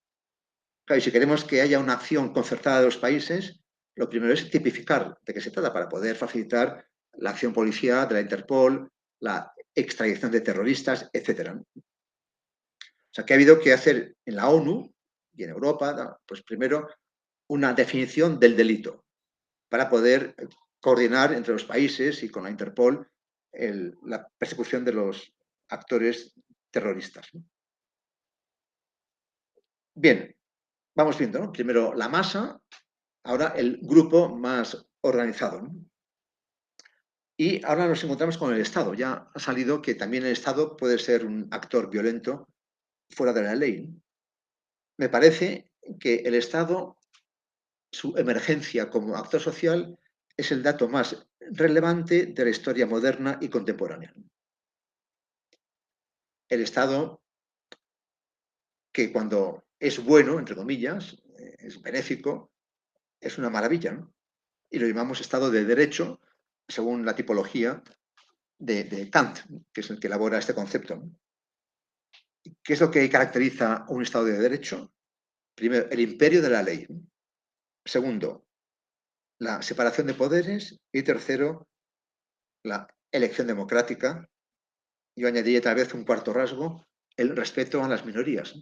Claro, y si queremos que haya una acción concertada de los países, lo primero es tipificar de qué se trata para poder facilitar la acción policial de la Interpol, la extradición de terroristas, etc. O sea, que ha habido que hacer en la ONU y en Europa, pues primero una definición del delito para poder coordinar entre los países y con la Interpol la persecución de los actores terroristas. Bien, vamos viendo, ¿no? Primero la masa, ahora el grupo más organizado, ¿no? Y ahora nos encontramos con el Estado. Ya ha salido que también el Estado puede ser un actor violento fuera de la ley. Me parece que el Estado, su emergencia como actor social, es el dato más relevante de la historia moderna y contemporánea. El Estado, que cuando es bueno, entre comillas, es benéfico, es una maravilla, ¿no? Y lo llamamos Estado de Derecho, según la tipología de Kant, que es el que elabora este concepto. ¿Qué es lo que caracteriza a un Estado de Derecho? Primero, el imperio de la ley. Segundo, la separación de poderes. Y tercero, la elección democrática. Yo añadiría tal vez un cuarto rasgo, el respeto a las minorías.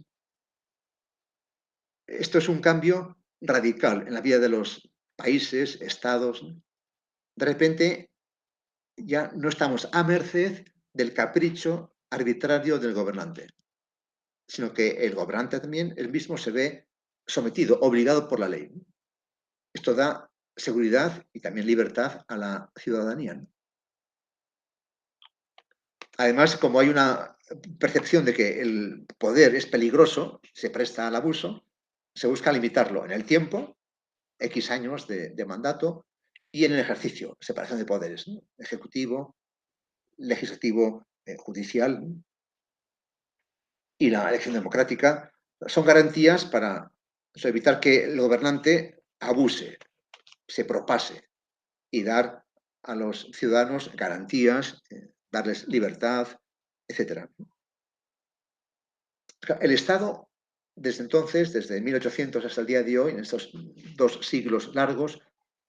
Esto es un cambio radical en la vida de los países, estados. De repente ya no estamos a merced del capricho arbitrario del gobernante, sino que el gobernante también, él mismo se ve sometido, obligado por la ley. Esto da seguridad y también libertad a la ciudadanía. Además, como hay una percepción de que el poder es peligroso, se presta al abuso, se busca limitarlo en el tiempo, X años de mandato, y en el ejercicio, separación de poderes, ¿no? Ejecutivo, legislativo, judicial, y la elección democrática, son garantías para evitar que el gobernante abuse, se propase y dar a los ciudadanos garantías, darles libertad, etc. El Estado, desde entonces, desde 1800 hasta el día de hoy, en estos 2 siglos largos,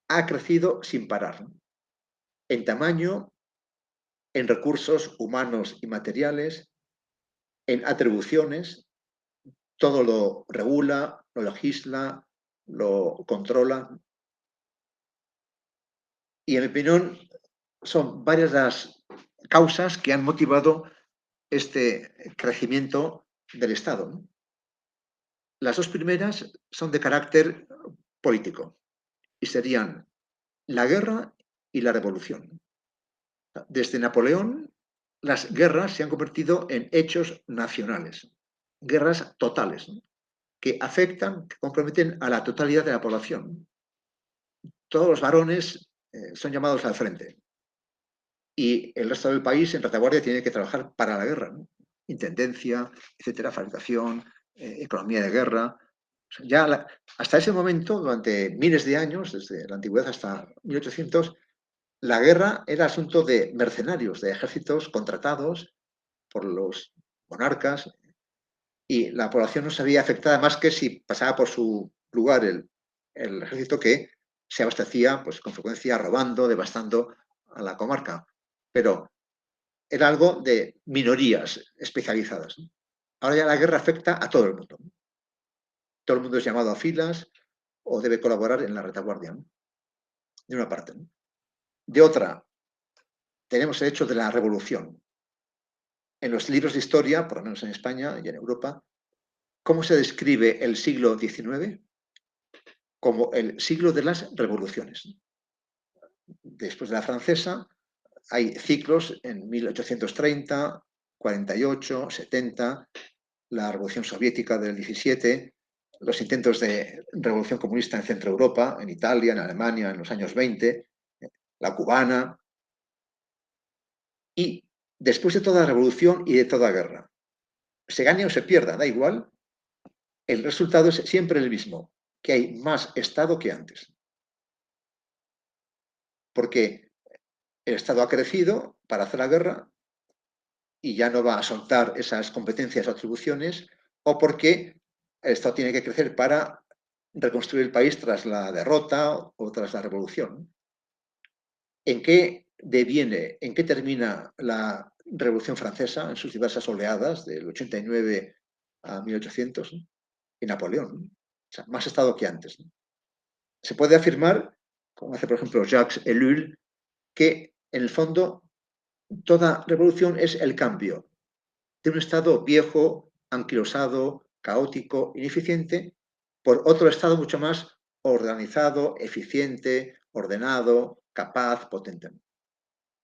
ha crecido sin parar, en tamaño, en recursos humanos y materiales, en atribuciones, todo lo regula, lo legisla, lo controla. Y en mi opinión, son varias las causas que han motivado este crecimiento del Estado, ¿no? Las 2 primeras son de carácter político y serían la guerra y la revolución. Desde Napoleón, las guerras se han convertido en hechos nacionales, guerras totales, ¿no? Que afectan, que comprometen a la totalidad de la población. Todos los varones son llamados al frente y el resto del país en retaguardia tiene que trabajar para la guerra, ¿no? Intendencia, etcétera, fabricación, economía de guerra. O sea, ya hasta ese momento, durante miles de años, desde la antigüedad hasta 1800, la guerra era asunto de mercenarios, de ejércitos contratados por los monarcas, y la población no se veía afectada más que si pasaba por su lugar el ejército, que se abastecía pues, con frecuencia robando, devastando a la comarca. Pero era algo de minorías especializadas, ¿no? Ahora ya la guerra afecta a todo el mundo, ¿no? Todo el mundo es llamado a filas o debe colaborar en la retaguardia, ¿no? De una parte, ¿no? De otra, tenemos el hecho de la revolución. En los libros de historia, por lo menos en España y en Europa, ¿cómo se describe el siglo XIX? Como el siglo de las revoluciones. Después de la francesa, hay ciclos en 1830, 48, 70, la revolución soviética del 17, los intentos de revolución comunista en Centro Europa, en Italia, en Alemania, en los años 20. la cubana. Y después de toda revolución y de toda guerra, se gane o se pierda, da igual, el resultado es siempre el mismo, que hay más Estado que antes. Porque el Estado ha crecido para hacer la guerra y ya no va a soltar esas competencias o atribuciones, o porque el Estado tiene que crecer para reconstruir el país tras la derrota o tras la revolución. ¿En qué deviene, en qué termina la Revolución Francesa en sus diversas oleadas del 89 a 1800? Y Napoleón. O sea, más Estado que antes. Se puede afirmar, como hace por ejemplo Jacques Ellul, que en el fondo toda revolución es el cambio de un Estado viejo, anquilosado, caótico, ineficiente, por otro Estado mucho más organizado, eficiente, ordenado, capaz, potente.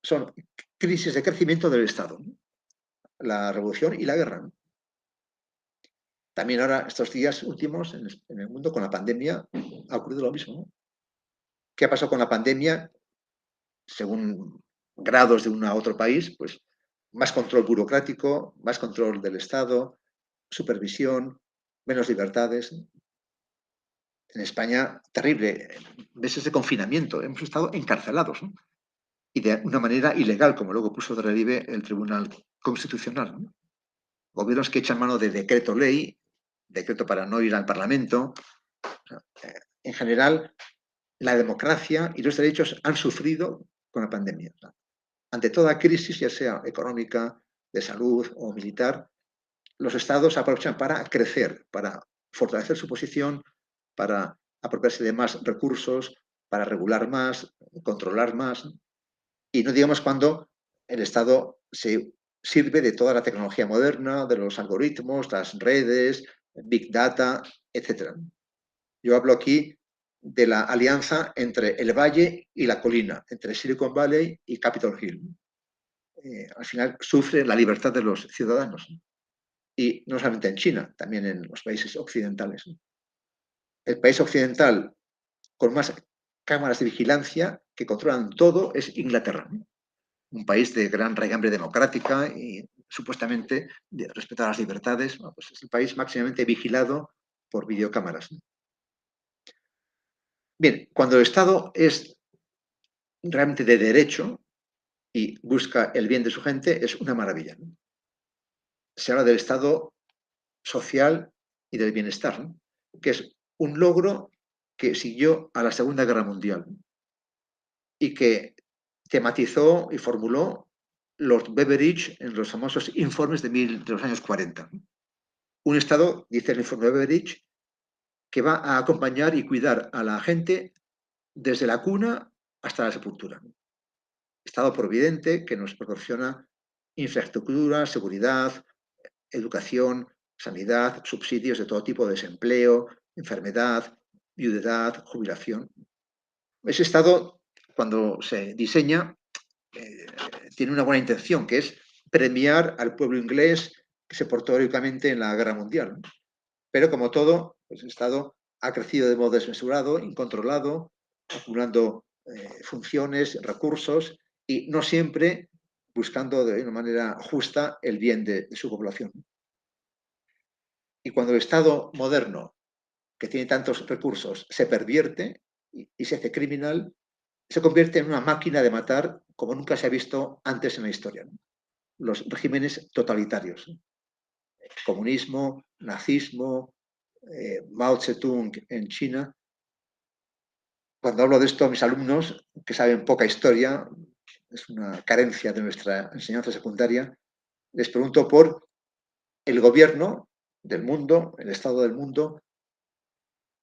Son crisis de crecimiento del Estado, ¿no? La revolución y la guerra, ¿no? También ahora, estos días últimos, en el mundo, con la pandemia, ha ocurrido lo mismo, ¿no? ¿Qué ha pasado con la pandemia? Según grados de un a otro país, pues más control burocrático, más control del Estado, supervisión, menos libertades. En España, terrible, meses de confinamiento, hemos estado encarcelados, ¿no? Y de una manera ilegal, como luego puso de relieve el Tribunal Constitucional, ¿no? Gobiernos que echan mano de decreto ley, decreto para no ir al Parlamento. En general, la democracia y los derechos han sufrido con la pandemia. Ante toda crisis, ya sea económica, de salud o militar, los estados aprovechan para crecer, para fortalecer su posición, para apropiarse de más recursos, para regular más, controlar más. Y no digamos cuando el Estado se sirve de toda la tecnología moderna, de los algoritmos, las redes, Big Data, etc. Yo hablo aquí de la alianza entre el valle y la colina, entre Silicon Valley y Capitol Hill. Al final sufre la libertad de los ciudadanos. Y no solamente en China, también en los países occidentales. El país occidental con más cámaras de vigilancia que controlan todo es Inglaterra, ¿no? Un país de gran raigambre democrática y supuestamente de respetar las libertades. Bueno, pues es el país máximamente vigilado por videocámaras, ¿no? Bien, cuando el Estado es realmente de derecho y busca el bien de su gente, es una maravilla, ¿no? Se habla del Estado social y del bienestar, ¿no? Que es un logro que siguió a la Segunda Guerra Mundial, ¿no? Y que tematizó y formuló Lord Beveridge en los famosos informes de los años 40. Un Estado, dice el informe de Beveridge, que va a acompañar y cuidar a la gente desde la cuna hasta la sepultura. Estado providente que nos proporciona infraestructura, seguridad, educación, sanidad, subsidios de todo tipo de desempleo, enfermedad, viudedad, jubilación. Ese Estado, cuando se diseña, tiene una buena intención, que es premiar al pueblo inglés que se portó heroicamente en la Guerra Mundial, ¿no? Pero como todo, pues el Estado ha crecido de modo desmesurado, incontrolado, acumulando funciones, recursos y no siempre buscando de una manera justa el bien de su población. Y cuando el Estado moderno, que tiene tantos recursos, se pervierte y se hace criminal, se convierte en una máquina de matar como nunca se ha visto antes en la historia, ¿no? Los regímenes totalitarios, ¿no? Comunismo, nazismo, Mao Zedong en China. Cuando hablo de esto a mis alumnos, que saben poca historia, es una carencia de nuestra enseñanza secundaria, les pregunto por el gobierno del mundo, el Estado del mundo,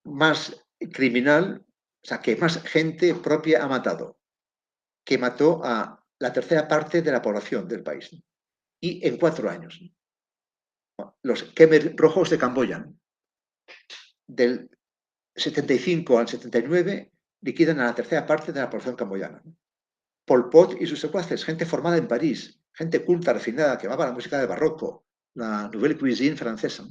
más criminal, o sea, que más gente propia ha matado, que mató a la tercera parte de la población del país. Y en 4 años. Los Khmer rojos de Camboya, del 75 al 79, liquidan a la tercera parte de la población camboyana. Pol Pot y sus secuaces, gente formada en París, gente culta, refinada, que amaba la música del barroco, la nouvelle cuisine francesa.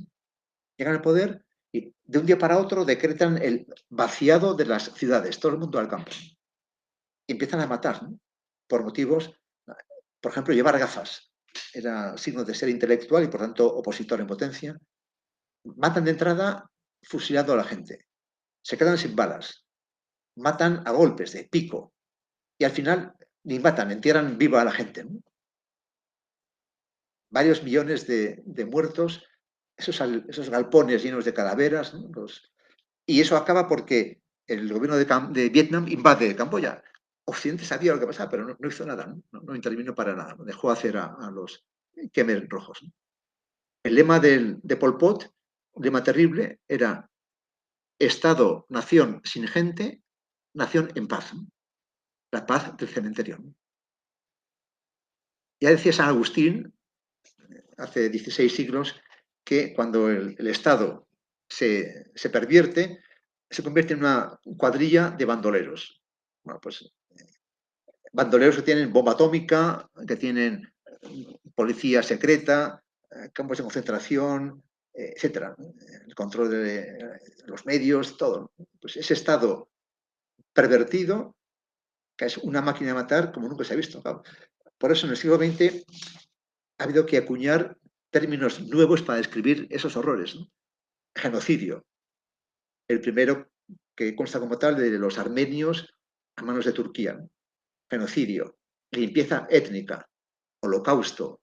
Llegan al poder y de un día para otro decretan el vaciado de las ciudades, todo el mundo al campo. y empiezan a matar, ¿no? Por motivos, por ejemplo, llevar gafas. Era signo de ser intelectual y, por tanto, opositor en potencia. Matan de entrada fusilando a la gente. Se quedan sin balas. Matan a golpes de pico. Y al final ni matan, entierran viva a la gente, ¿no? Varios millones de muertos, esos galpones llenos de calaveras, ¿no? Y eso acaba porque el gobierno de Vietnam invade Camboya. Occidente sabía lo que pasaba, pero no hizo nada, no intervino para nada, ¿no? Dejó hacer a los Khmer rojos, ¿no? El lema de Pol Pot, un lema terrible, era Estado-nación sin gente, nación en paz, ¿no? La paz del cementerio, ¿no? Ya decía San Agustín, hace 16 siglos, que cuando el Estado se pervierte, se convierte en una cuadrilla de bandoleros. Bueno, pues bandoleros que tienen bomba atómica, que tienen policía secreta, campos de concentración, etcétera. El control de los medios, todo. Pues ese Estado pervertido, que es una máquina de matar como nunca se ha visto. Claro. Por eso en el siglo XX ha habido que acuñar términos nuevos para describir esos horrores, ¿no? Genocidio, el primero que consta como tal de los armenios a manos de Turquía, ¿no? Genocidio, limpieza étnica, holocausto,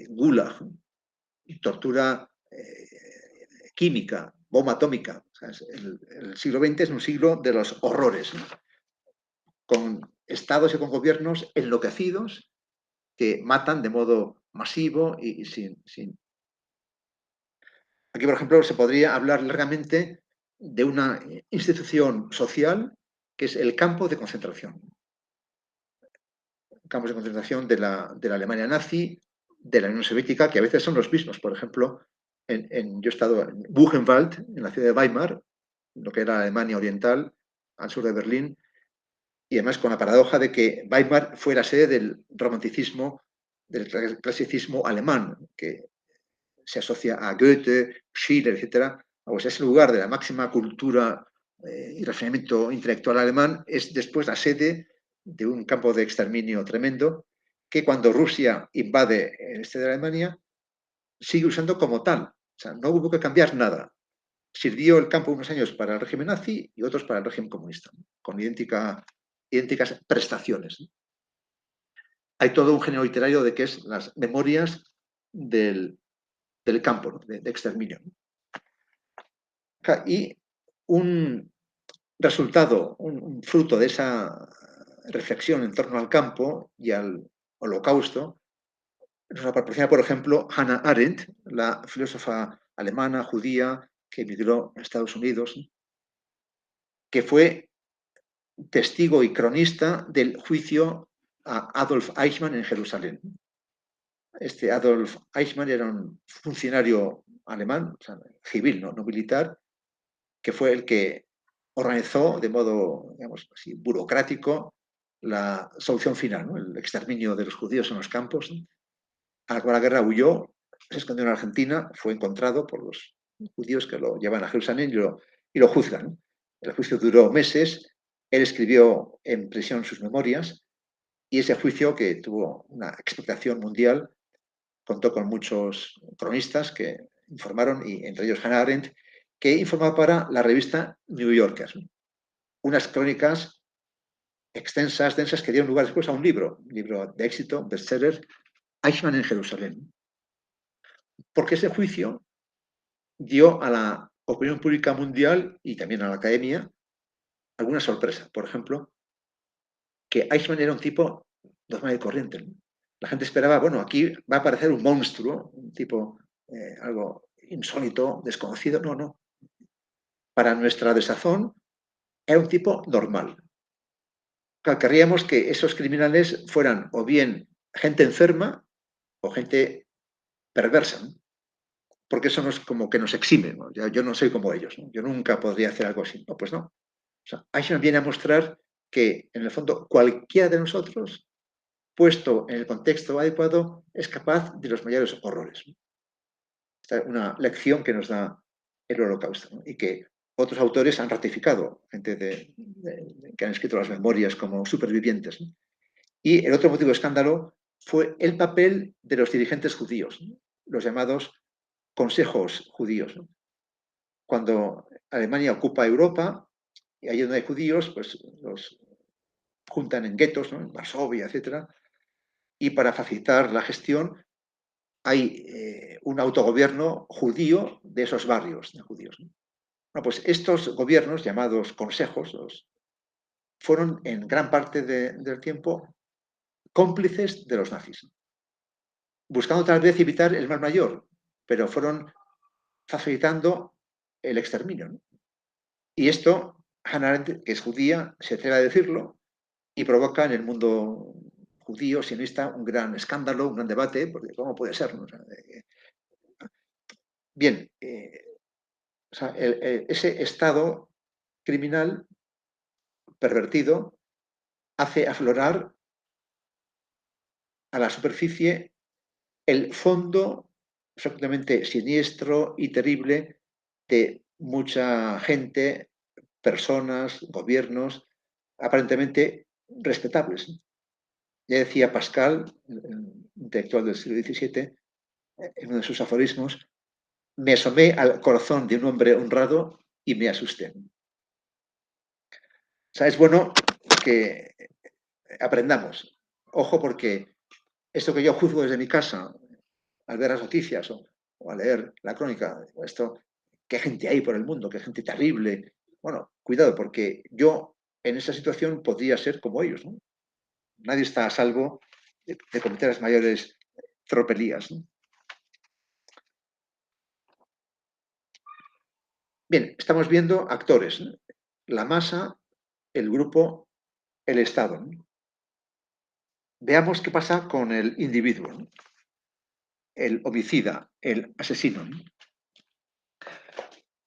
gulag, tortura química, bomba atómica. O sea, el siglo XX es un siglo de los horrores, ¿no? Con estados y con gobiernos enloquecidos que matan de modo masivo y sin... Aquí, por ejemplo, se podría hablar largamente de una institución social que es el campo de concentración. Campos de concentración de la Alemania nazi, de la Unión Soviética, que a veces son los mismos. Por ejemplo, yo he estado en Buchenwald, en la ciudad de Weimar, lo que era Alemania Oriental, al sur de Berlín, y además con la paradoja de que Weimar fue la sede del romanticismo, del clasicismo alemán, que se asocia a Goethe, Schiller, etc. Pues ese lugar de la máxima cultura y refinamiento intelectual alemán es después la sede de un campo de exterminio tremendo que cuando Rusia invade el este de Alemania sigue usando como tal. O sea, no hubo que cambiar nada. Sirvió el campo unos años para el régimen nazi y otros para el régimen comunista, ¿no? Con idénticas prestaciones, ¿no? Hay todo un género literario de que es las memorias del campo, ¿no? de exterminio. Y un resultado, un fruto de esa reflexión en torno al campo y al holocausto, nos la proporciona, por ejemplo, Hannah Arendt, la filósofa alemana, judía, que emigró a Estados Unidos, que fue testigo y cronista del juicio a Adolf Eichmann en Jerusalén. Este Adolf Eichmann era un funcionario alemán, o sea, civil, no militar, que fue el que organizó de modo, digamos así, burocrático la solución final, ¿no? El exterminio de los judíos en los campos, ¿no? Al acabar la guerra huyó, se escondió en Argentina, fue encontrado por los judíos que lo llevan a Jerusalén y lo juzgan, ¿no? El juicio duró meses, él escribió en prisión sus memorias y ese juicio, que tuvo una expectación mundial, contó con muchos cronistas que informaron, y entre ellos Hannah Arendt, que informaba para la revista New Yorker. Unas crónicas extensas, densas, que dieron lugar después a un libro de éxito, bestseller, Eichmann en Jerusalén. Porque ese juicio dio a la opinión pública mundial y también a la academia alguna sorpresa. Por ejemplo, que Eichmann era un tipo normal y corriente, ¿no? La gente esperaba, bueno, aquí va a aparecer un monstruo, un tipo algo insólito, desconocido. No, no. Para nuestra desazón, era un tipo normal. Querríamos que esos criminales fueran o bien gente enferma o gente perversa, ¿no? Porque eso nos, como que nos exime, ¿no? Yo no soy como ellos, ¿no? Yo nunca podría hacer algo así. No, pues no. O sea, Eichmann viene a mostrar que, en el fondo, cualquiera de nosotros, puesto en el contexto adecuado, es capaz de los mayores horrores, ¿no? Esta es una lección que nos da el Holocausto, ¿no? Y que otros autores han ratificado, gente que han escrito las memorias como supervivientes, ¿no? Y el otro motivo de escándalo fue el papel de los dirigentes judíos, ¿no? Los llamados consejos judíos, ¿no? Cuando Alemania ocupa Europa y allí donde hay judíos, pues los juntan en guetos, ¿no? En Varsovia, etc. Y para facilitar la gestión hay un autogobierno judío de esos barrios de judíos, ¿no? Bueno, pues estos gobiernos, llamados consejos, fueron en gran parte del tiempo cómplices de los nazis, buscando tal vez evitar el mal mayor, pero fueron facilitando el exterminio, ¿no? Y esto, Hannah Arendt, que es judía, se atreve a decirlo y provoca en el mundo judío sionista un gran escándalo, un gran debate, porque ¿cómo puede ser, no? O sea, bien, o sea, ese estado criminal pervertido hace aflorar a la superficie el fondo absolutamente siniestro y terrible de mucha gente, personas, gobiernos, aparentemente respetables. Ya decía Pascal, el intelectual del siglo XVII, en uno de sus aforismos, me asomé al corazón de un hombre honrado y me asusté. O sea, es bueno que aprendamos. Ojo, porque esto que yo juzgo desde mi casa, al ver las noticias o al leer la crónica, esto, qué gente hay por el mundo, qué gente terrible. Bueno, cuidado, porque yo en esa situación podría ser como ellos, ¿no? Nadie está a salvo de cometer las mayores tropelías, ¿no? Bien, estamos viendo actores, ¿no? La masa, el grupo, el Estado, ¿no? Veamos qué pasa con el individuo, ¿no? El homicida, el asesino, ¿no?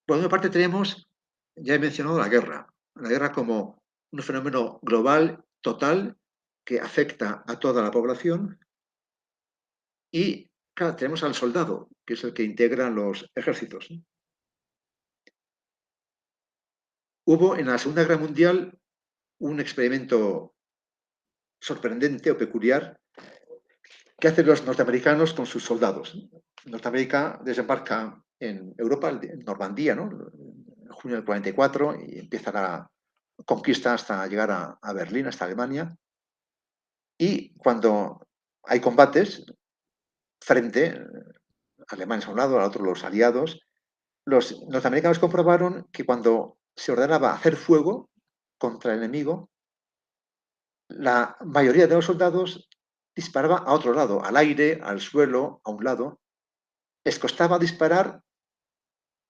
Por una parte tenemos, ya he mencionado la guerra como un fenómeno global, total, que afecta a toda la población. Y, claro, tenemos al soldado, que es el que integra los ejércitos, ¿no? Hubo en la Segunda Guerra Mundial un experimento sorprendente o peculiar que hacen los norteamericanos con sus soldados. Norteamérica desembarca en Europa, en Normandía, ¿no? En junio del 44, y empieza la conquista hasta llegar a Berlín, hasta Alemania. Y cuando hay combates, frente, alemanes a un lado, al otro los aliados, los norteamericanos comprobaron que cuando se ordenaba hacer fuego contra el enemigo, la mayoría de los soldados disparaba a otro lado, al aire, al suelo, a un lado. Les costaba disparar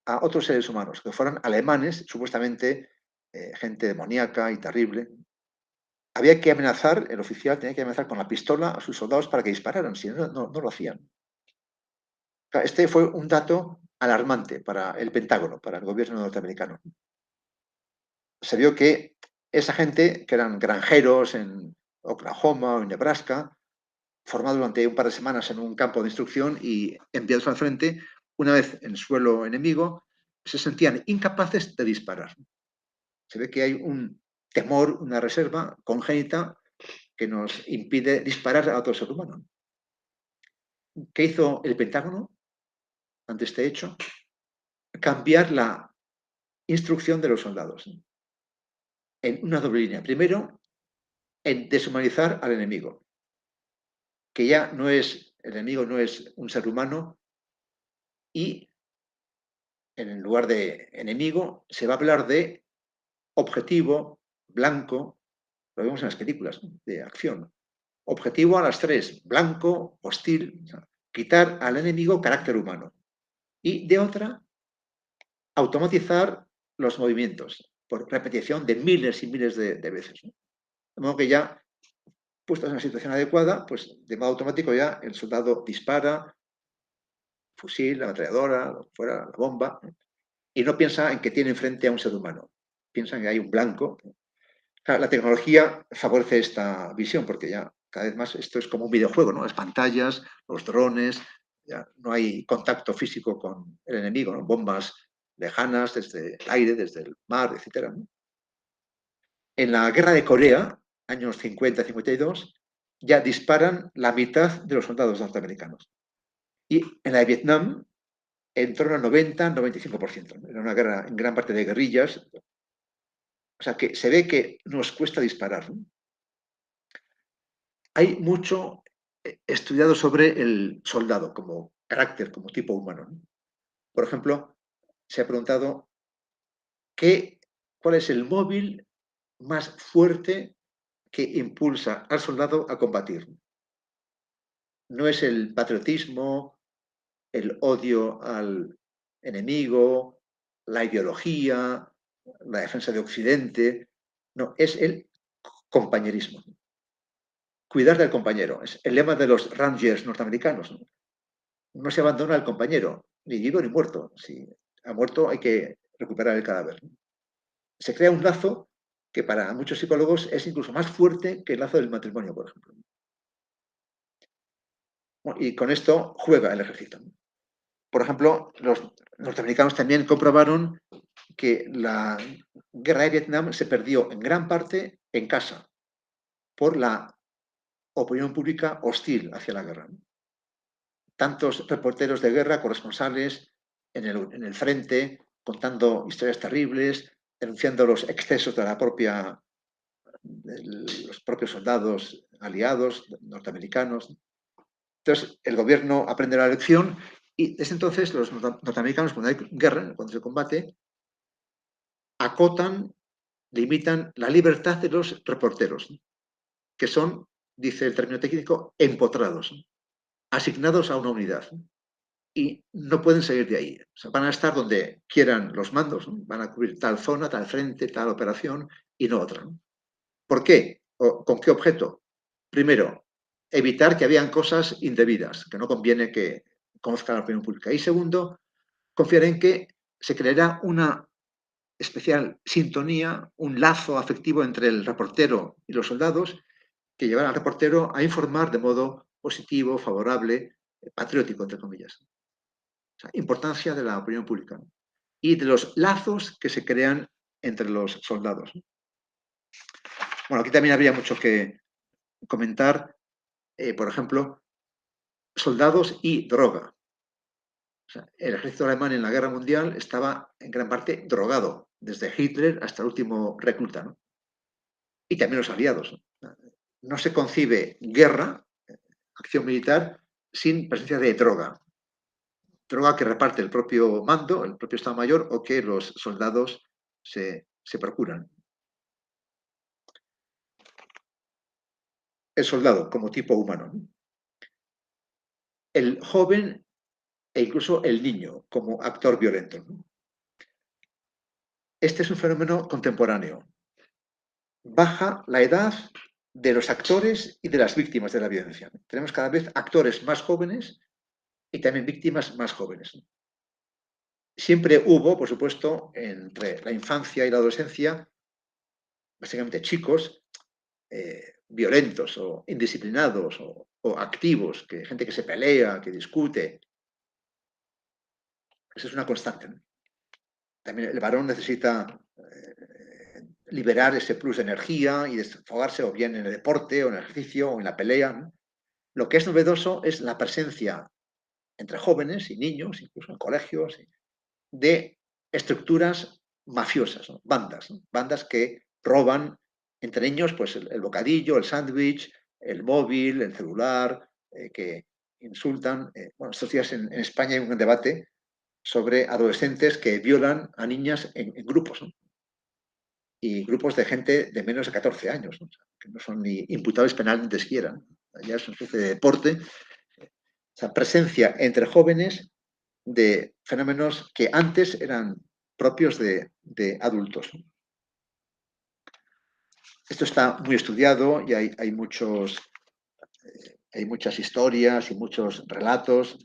a otros seres humanos, que fueran alemanes, supuestamente gente demoníaca y terrible. Había que amenazar, el oficial tenía que amenazar con la pistola a sus soldados para que dispararan, si no, no lo hacían. Este fue un dato alarmante para el Pentágono, para el gobierno norteamericano. Se vio que esa gente, que eran granjeros en Oklahoma o en Nebraska, formados durante un par de semanas en un campo de instrucción y enviados al frente, una vez en suelo enemigo, se sentían incapaces de disparar. Se ve que hay un temor, una reserva congénita que nos impide disparar a otro ser humano. ¿Qué hizo el Pentágono ante este hecho? Cambiar la instrucción de los soldados en una doble línea. Primero, en deshumanizar al enemigo, que ya no es, el enemigo no es un ser humano, y en lugar de enemigo se va a hablar de objetivo, blanco, lo vemos en las películas, ¿no?, de acción. Objetivo a las 3, blanco, hostil, o sea, quitar al enemigo carácter humano. Y de otra, automatizar los movimientos por repetición de miles y miles de veces, ¿no? De modo que ya, puestos en una situación adecuada, pues de modo automático ya el soldado dispara, fusil, la ametralladora, fuera, la bomba, ¿no?, y no piensa en que tiene enfrente a un ser humano, piensa en que hay un blanco. Claro, la tecnología favorece esta visión porque ya cada vez más esto es como un videojuego, ¿no? Las pantallas, los drones, ya no hay contacto físico con el enemigo, ¿no? Bombas lejanas, desde el aire, desde el mar, etc. ¿no? En la guerra de Corea, años 50-52, ya disparan la mitad de los soldados norteamericanos. Y en la de Vietnam, en torno al 90-95%. Era una guerra en gran parte de guerrillas. O sea que se ve que nos cuesta disparar, ¿no? Hay mucho estudiado sobre el soldado como carácter, como tipo humano, ¿no? Por ejemplo, se ha preguntado cuál es el móvil más fuerte que impulsa al soldado a combatir. No es el patriotismo, el odio al enemigo, la ideología, la defensa de Occidente, no, es el compañerismo. Cuidar del compañero. Es el lema de los Rangers norteamericanos. No, no se abandona al compañero, ni vivo ni muerto. Si ha muerto hay que recuperar el cadáver. Se crea un lazo que para muchos psicólogos es incluso más fuerte que el lazo del matrimonio, por ejemplo. Bueno, y con esto juega el ejército. Por ejemplo, los norteamericanos también comprobaron que la guerra de Vietnam se perdió en gran parte en casa por la opinión pública hostil hacia la guerra. Tantos reporteros de guerra, corresponsales en el frente, contando historias terribles, denunciando los excesos de los propios soldados aliados norteamericanos. Entonces, el gobierno aprende la lección y desde entonces los norteamericanos, cuando hay guerra, cuando se combate, acotan, limitan la libertad de los reporteros, que son, dice el término técnico, empotrados, asignados a una unidad. Y no pueden salir de ahí. O sea, van a estar donde quieran los mandos, ¿no? Van a cubrir tal zona, tal frente, tal operación y no otra, ¿no? ¿Por qué? ¿O con qué objeto? Primero, evitar que habían cosas indebidas, que no conviene que conozcan la opinión pública. Y segundo, confiar en que se creará una especial sintonía, un lazo afectivo entre el reportero y los soldados que llevará al reportero a informar de modo positivo, favorable, patriótico, entre comillas. O sea, importancia de la opinión pública, ¿no? Y de los lazos que se crean entre los soldados. Bueno, aquí también habría mucho que comentar, por ejemplo, soldados y droga. O sea, el ejército alemán en la guerra mundial estaba en gran parte drogado, desde Hitler hasta el último recluta, ¿no? Y también los aliados. No se concibe guerra, acción militar, sin presencia de droga. Droga que reparte el propio mando, el propio Estado Mayor, o que los soldados se procuran. El soldado como tipo humano, ¿no? El joven e incluso el niño como actor violento, ¿no? Este es un fenómeno contemporáneo. Baja la edad de los actores y de las víctimas de la violencia. Tenemos cada vez actores más jóvenes y también víctimas más jóvenes. Siempre hubo, por supuesto, entre la infancia y la adolescencia, básicamente chicos violentos o indisciplinados o activos, gente que se pelea, que discute. Esa es una constante, ¿no? También el varón necesita liberar ese plus de energía y desahogarse o bien en el deporte o en el ejercicio o en la pelea, ¿no? Lo que es novedoso es la presencia entre jóvenes y niños, incluso en colegios, de estructuras mafiosas, ¿no? ¿No? Bandas que roban entre niños pues el bocadillo, el sándwich, el móvil, el celular, que insultan. Bueno, estos días en España hay un debate sobre adolescentes que violan a niñas en grupos, ¿no? Y grupos de gente de menos de 14 años, ¿no? Que no son ni imputables penalmente siquiera. Ya es una especie de deporte. O sea, presencia entre jóvenes de fenómenos que antes eran propios de adultos. Esto está muy estudiado y hay muchas historias y muchos relatos.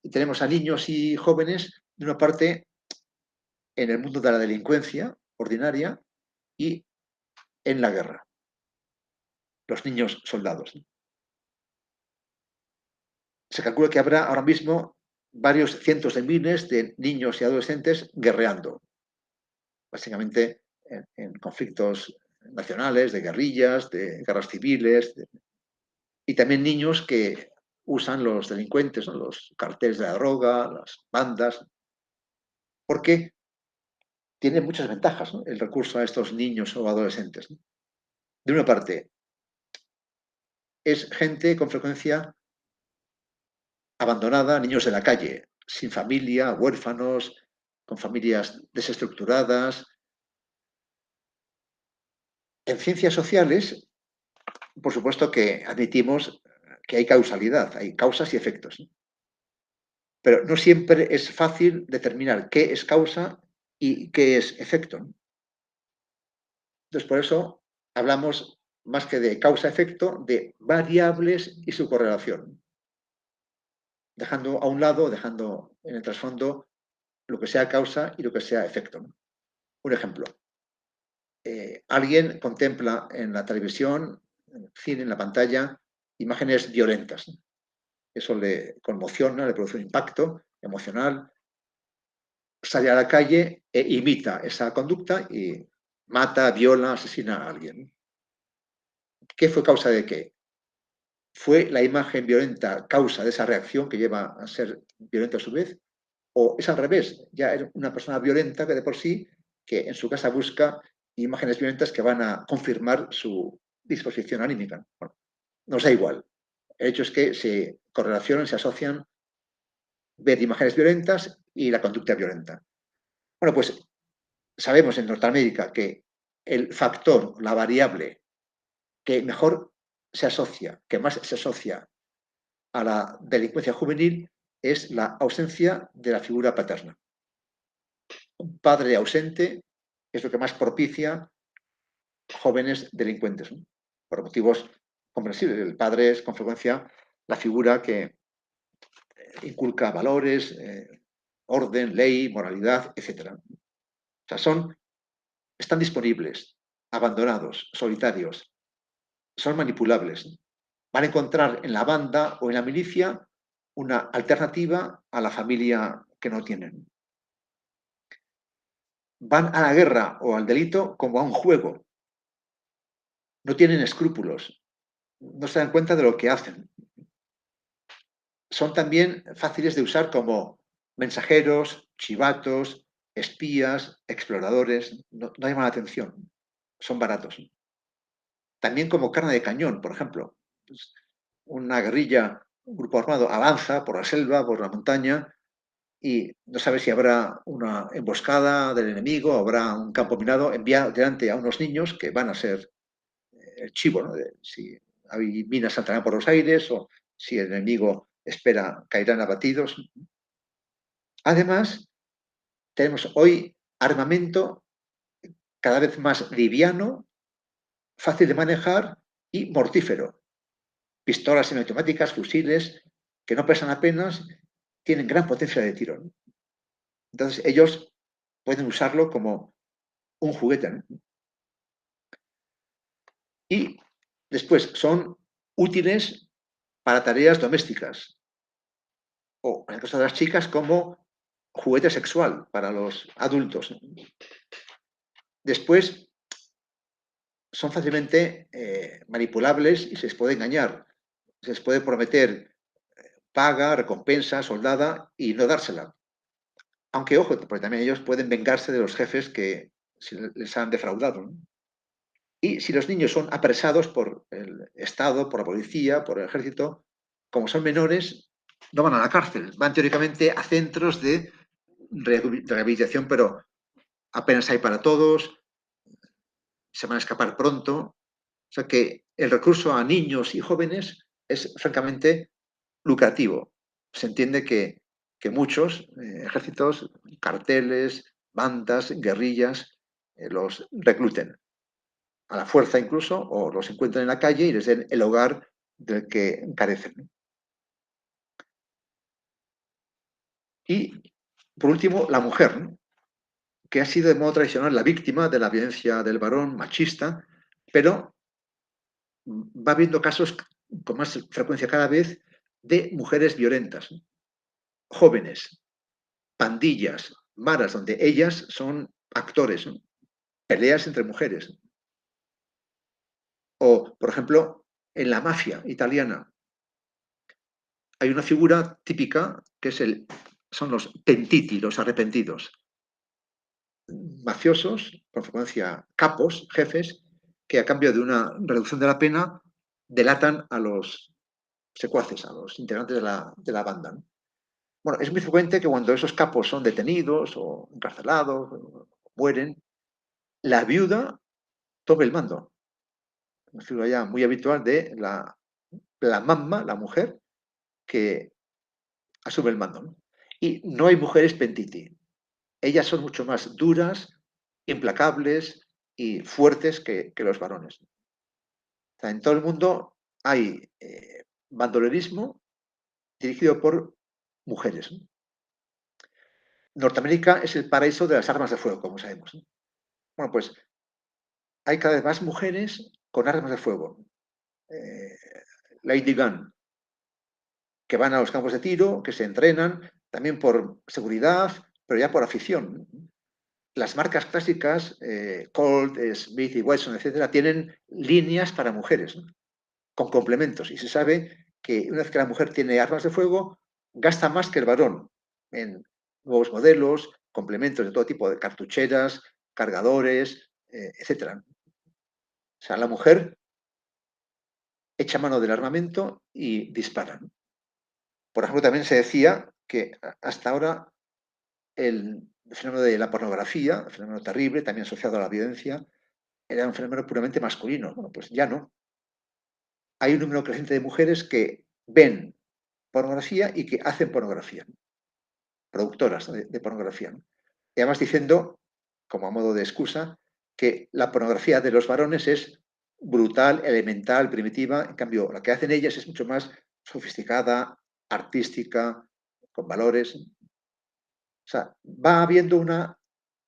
Y tenemos a niños y jóvenes, de una parte, en el mundo de la delincuencia ordinaria y en la guerra. Los niños soldados. Se calcula que habrá ahora mismo varios cientos de miles de niños y adolescentes guerreando, básicamente en conflictos nacionales, de guerrillas, de guerras civiles, y también niños que usan los delincuentes, ¿no? Los carteles de la droga, las bandas, porque tiene muchas ventajas, ¿no? El recurso a estos niños o adolescentes, ¿no? De una parte, es gente con frecuencia abandonada, niños de la calle, sin familia, huérfanos, con familias desestructuradas. En ciencias sociales, por supuesto que admitimos que hay causalidad, hay causas y efectos, ¿no? Pero no siempre es fácil determinar qué es causa y qué es efecto, ¿no? Entonces, por eso hablamos más que de causa-efecto, de variables y su correlación, dejando a un lado, dejando en el trasfondo lo que sea causa y lo que sea efecto, ¿no? Un ejemplo, alguien contempla en la televisión, en el cine, en la pantalla, imágenes violentas, ¿no? Eso le conmociona, le produce un impacto emocional, sale a la calle e imita esa conducta y mata, viola, asesina a alguien. ¿Qué fue causa de qué? ¿Fue la imagen violenta causa de esa reacción que lleva a ser violenta a su vez? ¿O es al revés? Ya es una persona violenta que de por sí, que en su casa busca imágenes violentas que van a confirmar su disposición anímica. Bueno, nos da igual. El hecho es que se correlacionan, se asocian ver imágenes violentas y la conducta violenta. Bueno, pues sabemos en Norteamérica que el factor, la variable que mejor se asocia, que más se asocia a la delincuencia juvenil es la ausencia de la figura paterna. Un padre ausente es lo que más propicia jóvenes delincuentes, ¿no? Por motivos comprensibles. El padre es con frecuencia la figura que inculca valores, orden, ley, moralidad, etc. O sea, están disponibles, abandonados, solitarios, son manipulables. Van a encontrar en la banda o en la milicia una alternativa a la familia que no tienen. Van a la guerra o al delito como a un juego. No tienen escrúpulos, no se dan cuenta de lo que hacen. Son también fáciles de usar como mensajeros, chivatos, espías, exploradores. No llaman la atención, son baratos. También como carne de cañón, por ejemplo. Pues una guerrilla, un grupo armado avanza por la selva, por la montaña, y no sabe si habrá una emboscada del enemigo, habrá un campo minado, envía delante a unos niños que van a ser el chivo, ¿no? Si hay minas saltarán por los aires o si el enemigo espera caerán abatidos. Además, tenemos hoy armamento cada vez más liviano, fácil de manejar y mortífero. Pistolas semiautomáticas, fusiles, que no pesan apenas, tienen gran potencia de tiro, ¿no? Entonces ellos pueden usarlo como un juguete, ¿no? Y después son útiles para tareas domésticas o, en el caso de las chicas, como juguete sexual para los adultos. Después son fácilmente manipulables y se les puede engañar. Se les puede prometer paga, recompensa, soldada y no dársela. Aunque, ojo, porque también ellos pueden vengarse de los jefes que les han defraudado, ¿no? Y si los niños son apresados por el Estado, por la policía, por el ejército, como son menores, no van a la cárcel, van teóricamente a centros de rehabilitación, pero apenas hay para todos, se van a escapar pronto. O sea que el recurso a niños y jóvenes es francamente lucrativo. Se entiende que muchos ejércitos, carteles, bandas, guerrillas, los recluten a la fuerza incluso, o los encuentren en la calle y les den el hogar del que carecen. Y, por último, la mujer, ¿no? Que ha sido de modo tradicional la víctima de la violencia del varón machista, pero va habiendo casos con más frecuencia cada vez de mujeres violentas, ¿no? jóvenes, pandillas, maras, donde ellas son actores, ¿no? Peleas entre mujeres. O, por ejemplo, en la mafia italiana hay una figura típica que son los pentiti, los arrepentidos. Mafiosos, con frecuencia capos, jefes, que a cambio de una reducción de la pena delatan a los secuaces, a los integrantes de la banda, ¿no? Bueno, es muy frecuente que cuando esos capos son detenidos o encarcelados, o mueren, la viuda tome el mando. Una figura ya muy habitual de la mamma, la mujer, que asume el mando, ¿no? Y no hay mujeres pentiti. Ellas son mucho más duras, implacables y fuertes que los varones. O sea, en todo el mundo hay bandolerismo dirigido por mujeres, ¿no? Norteamérica es el paraíso de las armas de fuego, como sabemos, ¿no? Bueno, pues hay cada vez más mujeres con armas de fuego. Eh, Lady Gun, que van a los campos de tiro, que se entrenan, también por seguridad, pero ya por afición. Las marcas clásicas, Colt, Smith y Wesson, etcétera, tienen líneas para mujeres, ¿no? Con complementos. Y se sabe que una vez que la mujer tiene armas de fuego, gasta más que el varón en nuevos modelos, complementos de todo tipo, de cartucheras, cargadores, etcétera. O sea, la mujer echa mano del armamento y dispara, ¿no? Por ejemplo, también se decía que hasta ahora el fenómeno de la pornografía, el fenómeno terrible, también asociado a la violencia, era un fenómeno puramente masculino. Bueno, pues ya no. Hay un número creciente de mujeres que ven pornografía y que hacen pornografía, ¿no? Productoras de pornografía, ¿no? Y además diciendo, como a modo de excusa, que la pornografía de los varones es brutal, elemental, primitiva. En cambio, la que hacen ellas es mucho más sofisticada, artística, con valores. O sea, va habiendo una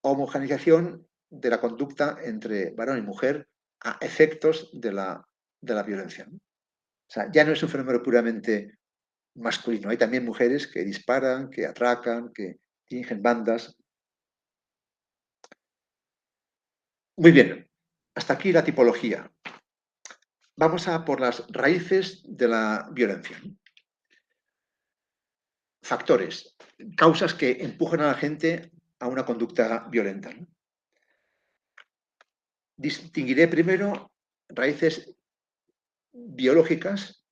homogeneización de la conducta entre varón y mujer a efectos de la violencia, ¿no? O sea, ya no es un fenómeno puramente masculino. Hay también mujeres que disparan, que atracan, que dirigen bandas. Muy bien, hasta aquí la tipología. Vamos a por las raíces de la violencia. Factores, causas que empujan a la gente a una conducta violenta, ¿no? Distinguiré primero raíces biológicas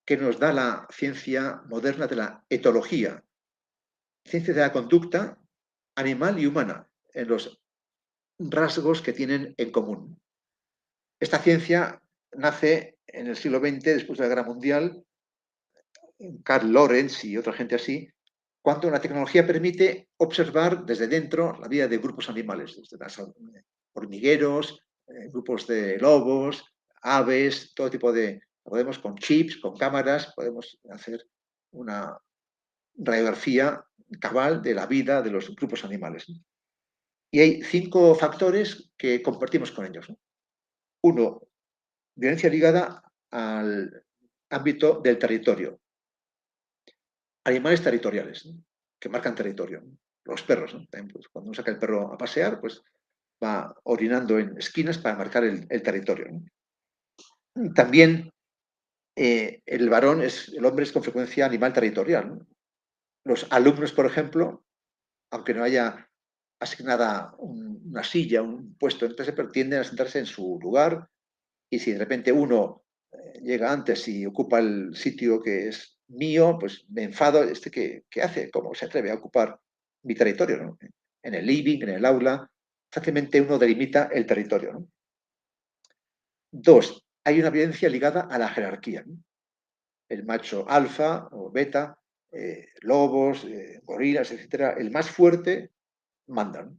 que nos da la ciencia moderna de la etología, ciencia de la conducta animal y humana, en los rasgos que tienen en común. Esta ciencia nace en el siglo XX, después de la Guerra Mundial, Carl Lorenz y otra gente así, cuando la tecnología permite observar desde dentro la vida de grupos animales, desde las hormigueros, grupos de lobos, aves, todo tipo de... Podemos con chips, con cámaras, podemos hacer una radiografía cabal de la vida de los grupos animales. Y hay 5 factores que compartimos con ellos, ¿no? Uno, violencia ligada al ámbito del territorio. Animales territoriales, ¿no? Que marcan territorio, ¿no? Los perros, ¿no? También, pues, cuando uno saca el perro a pasear, pues va orinando en esquinas para marcar el territorio, ¿no? También el hombre es con frecuencia animal territorial, ¿no? Los alumnos, por ejemplo, aunque no haya asignada una silla, un puesto en clase, pero tienden a sentarse en su lugar, y si de repente uno llega antes y ocupa el sitio que es mío, pues me enfado, ¿qué hace? ¿Cómo se atreve a ocupar mi territorio, ¿no? En el living, en el aula, fácilmente uno delimita el territorio, ¿no? Dos, hay una violencia ligada a la jerarquía, ¿no? El macho alfa o beta, lobos, gorilas, etcétera, el más fuerte manda, ¿no?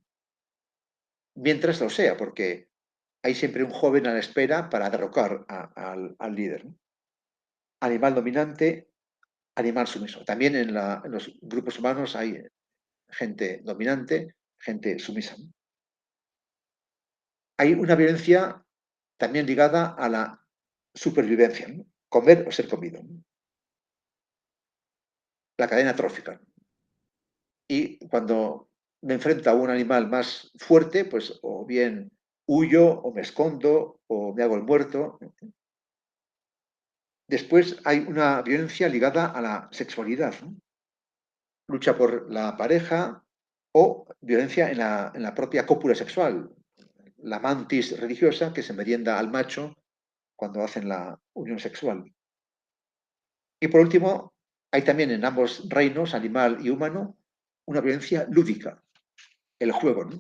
Mientras lo sea, porque hay siempre un joven a la espera para derrocar al líder, ¿no? Animal dominante, animal sumiso. También en los grupos humanos hay gente dominante, gente sumisa, ¿no? Hay una violencia también ligada a la supervivencia, ¿no? Comer o ser comido, ¿no? la cadena trófica. Y cuando me enfrento a un animal más fuerte, pues o bien huyo o me escondo o me hago el muerto. Después hay una violencia ligada a la sexualidad, ¿no? Lucha por la pareja o violencia en la propia cópula sexual, la mantis religiosa que se merienda al macho cuando hacen la unión sexual. Y por último, hay también en ambos reinos, animal y humano, una violencia lúdica, el juego, ¿no?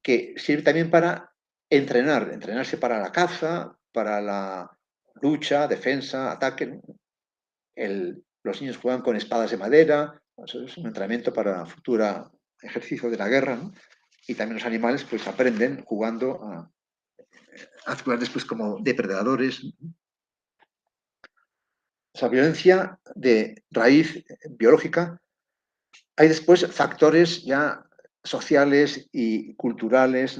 Que sirve también para entrenarse para la caza, para la lucha, defensa, ataque, ¿no? Los niños juegan con espadas de madera, eso es un entrenamiento para futuro ejercicio de la guerra, ¿no? Y también los animales pues aprenden jugando a actuar después como depredadores. Esa violencia de raíz biológica. Hay después factores ya sociales y culturales.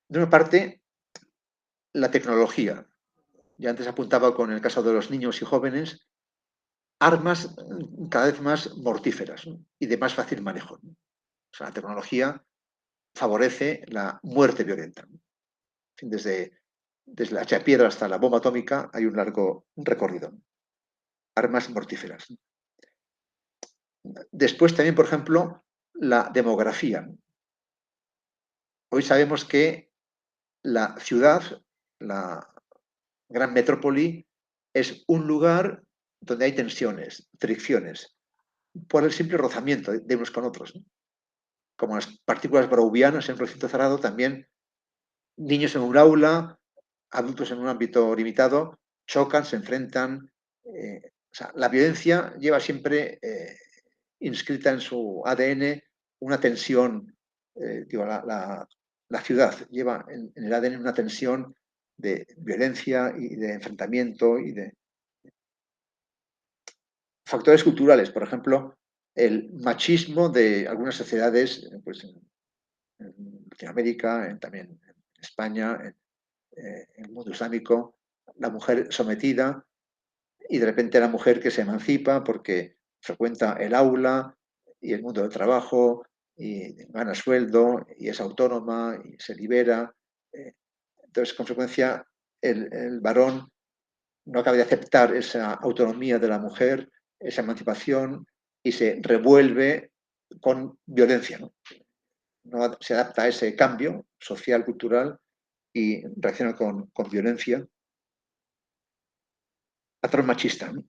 De una parte, la tecnología. Ya antes apuntaba con el caso de los niños y jóvenes, armas cada vez más mortíferas, ¿no? Y de más fácil manejo, ¿no? O sea, la tecnología favorece la muerte violenta, ¿no? Desde la hacha de piedra hasta la bomba atómica hay un largo recorrido, ¿no? Armas mortíferas. Después también, por ejemplo, la demografía. Hoy sabemos que la ciudad, la gran metrópoli, es un lugar donde hay tensiones, fricciones, por el simple rozamiento de unos con otros, ¿no? Como las partículas brouvianas en un recinto cerrado, también niños en un aula, adultos en un ámbito limitado, chocan, se enfrentan. O sea, la violencia lleva siempre inscrita en su ADN una tensión, digo, la ciudad lleva en el ADN una tensión de violencia y de enfrentamiento y de factores culturales, por ejemplo, el machismo de algunas sociedades, pues en Latinoamérica, también en España, en el mundo islámico, la mujer sometida y de repente la mujer que se emancipa porque frecuenta el aula y el mundo del trabajo y gana sueldo y es autónoma y se libera. Entonces, con frecuencia, el varón no acaba de aceptar esa autonomía de la mujer, esa emancipación y se revuelve con violencia, ¿no? No se adapta a ese cambio social, cultural y reacciona con violencia. Patrón machista, ¿no?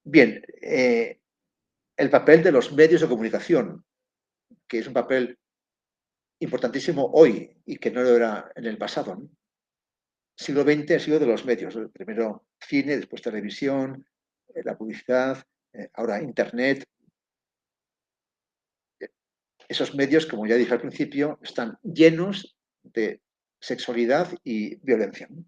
Bien, el papel de los medios de comunicación, que es un papel importantísimo hoy y que no lo era en el pasado, ¿no? Siglo XX ha sido de los medios, ¿no? Primero cine, después televisión, la publicidad, ahora Internet. Esos medios, como ya dije al principio, están llenos de sexualidad y violencia, ¿no?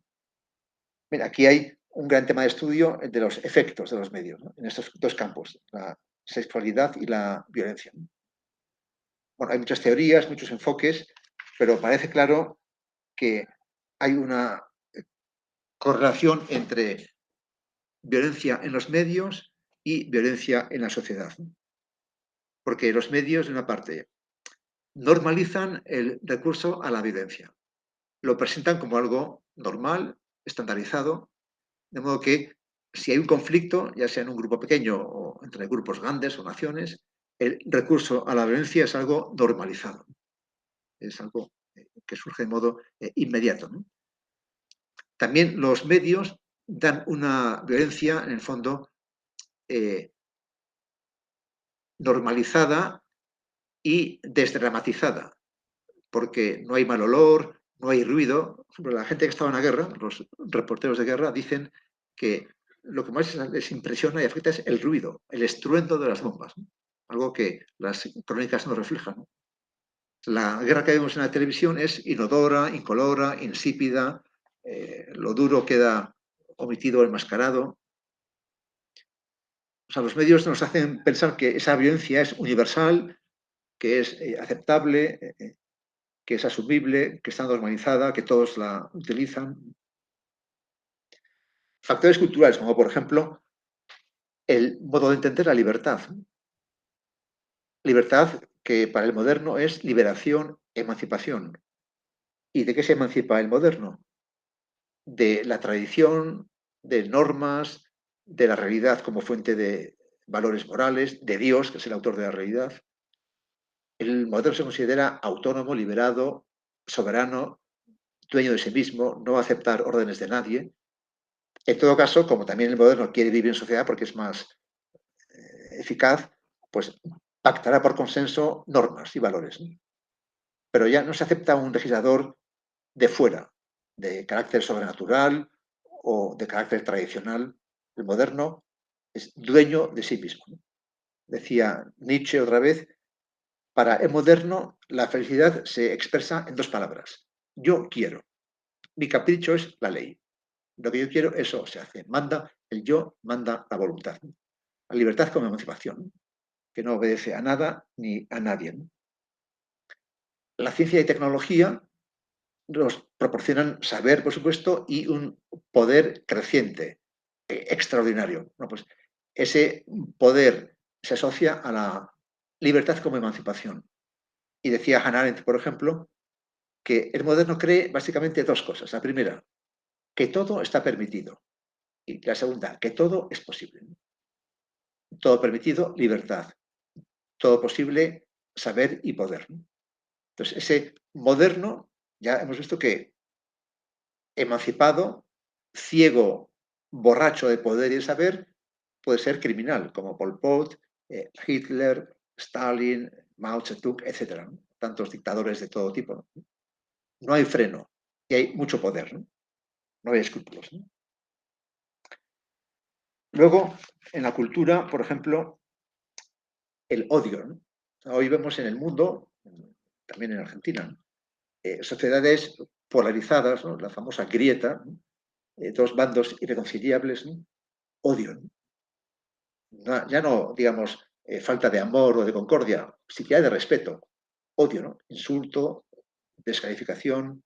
Mira, aquí hay un gran tema de estudio de los efectos de los medios, ¿no? En estos dos campos, la sexualidad y la violencia. Bueno, hay muchas teorías, muchos enfoques, pero parece claro que hay una correlación entre violencia en los medios y violencia en la sociedad, ¿no? Porque los medios, de una parte, normalizan el recurso a la violencia, lo presentan como algo normal, estandarizado, de modo que si hay un conflicto, ya sea en un grupo pequeño o entre grupos grandes o naciones, el recurso a la violencia es algo normalizado, es algo que surge de modo inmediato, ¿no? También los medios dan una violencia, en el fondo, eh, normalizada y desdramatizada, porque no hay mal olor, no hay ruido. Por ejemplo, la gente que estaba en la guerra, los reporteros de guerra, dicen que lo que más les impresiona y afecta es el ruido, el estruendo de las bombas, ¿no? Algo que las crónicas no reflejan, ¿no? La guerra que vemos en la televisión es inodora, incolora, insípida, lo duro queda omitido, enmascarado. O sea, los medios nos hacen pensar que esa violencia es universal, que es aceptable, que es asumible, que está normalizada, que todos la utilizan. Factores culturales, como por ejemplo el modo de entender la libertad. Libertad que para el moderno es liberación, emancipación. ¿Y de qué se emancipa el moderno? De la tradición, de normas, de la realidad como fuente de valores morales, de Dios, que es el autor de la realidad. El moderno se considera autónomo, liberado, soberano, dueño de sí mismo, no va a aceptar órdenes de nadie. En todo caso, como también el moderno quiere vivir en sociedad porque es más eficaz, pues pactará por consenso normas y valores. Pero ya no se acepta un legislador de fuera, de carácter sobrenatural o de carácter tradicional. El moderno es dueño de sí mismo. Decía Nietzsche otra vez, para el moderno la felicidad se expresa en dos palabras. Yo quiero. Mi capricho es la ley. Lo que yo quiero, eso se hace. Manda el yo, manda la voluntad. La libertad como emancipación, que no obedece a nada ni a nadie. La ciencia y tecnología nos proporcionan saber, por supuesto, y un poder creciente, extraordinario. Bueno, pues ese poder se asocia a la libertad como emancipación. Y decía Hannah Arendt, por ejemplo, que el moderno cree básicamente dos cosas. La primera, que todo está permitido. Y la segunda, que todo es posible. Todo permitido, libertad. Todo posible, saber y poder. Entonces, ese moderno, ya hemos visto que emancipado, ciego, borracho de poder y de saber, puede ser criminal, como Pol Pot, Hitler, Stalin, Mao Zedong, etc. ¿no? Tantos dictadores de todo tipo. ¿No? No hay freno y hay mucho poder. No hay escrúpulos. ¿No? Luego, en la cultura, por ejemplo, el odio. ¿No? Hoy vemos en el mundo, también en Argentina, ¿no? Sociedades polarizadas, ¿no? La famosa grieta, ¿no? Dos bandos irreconciliables, ¿no? Odio. ¿No? No, ya no, digamos, falta de amor o de concordia, siquiera de respeto, odio, ¿no? Insulto, descalificación.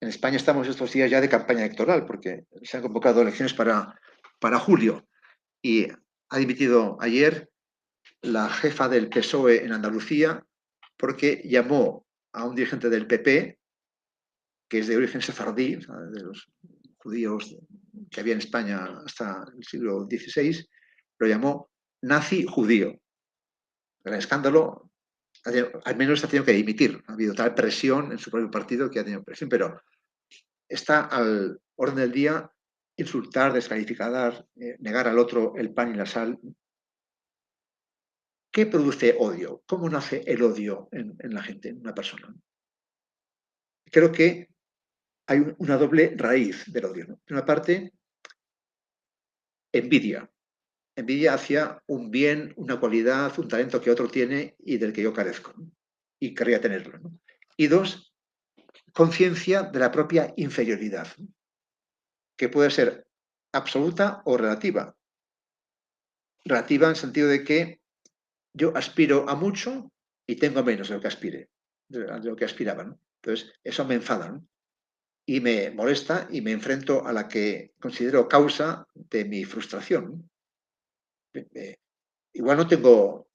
En España estamos estos días ya de campaña electoral porque se han convocado elecciones para julio y ha dimitido ayer la jefa del PSOE en Andalucía porque llamó a un dirigente del PP, que es de origen sefardí, de los judíos que había en España hasta el siglo XVI, lo llamó nazi judío. El escándalo, al menos ha tenido que dimitir. Ha habido tal presión en su propio partido que ha tenido presión, pero está al orden del día insultar, descalificar, negar al otro el pan y la sal. ¿Qué produce odio? ¿Cómo nace el odio en la gente, en una persona? Creo que hay una doble raíz del odio. ¿No? Por una parte, envidia. Envidia hacia un bien, una cualidad, un talento que otro tiene y del que yo carezco. ¿No? Y querría tenerlo. ¿No? Y dos, conciencia de la propia inferioridad, que puede ser absoluta o relativa. Relativa en el sentido de que yo aspiro a mucho y tengo menos de lo que aspire, de lo que aspiraba. ¿No? Entonces, eso me enfada, ¿no? Y me molesta y me enfrento a la que considero causa de mi frustración. Igual no tengo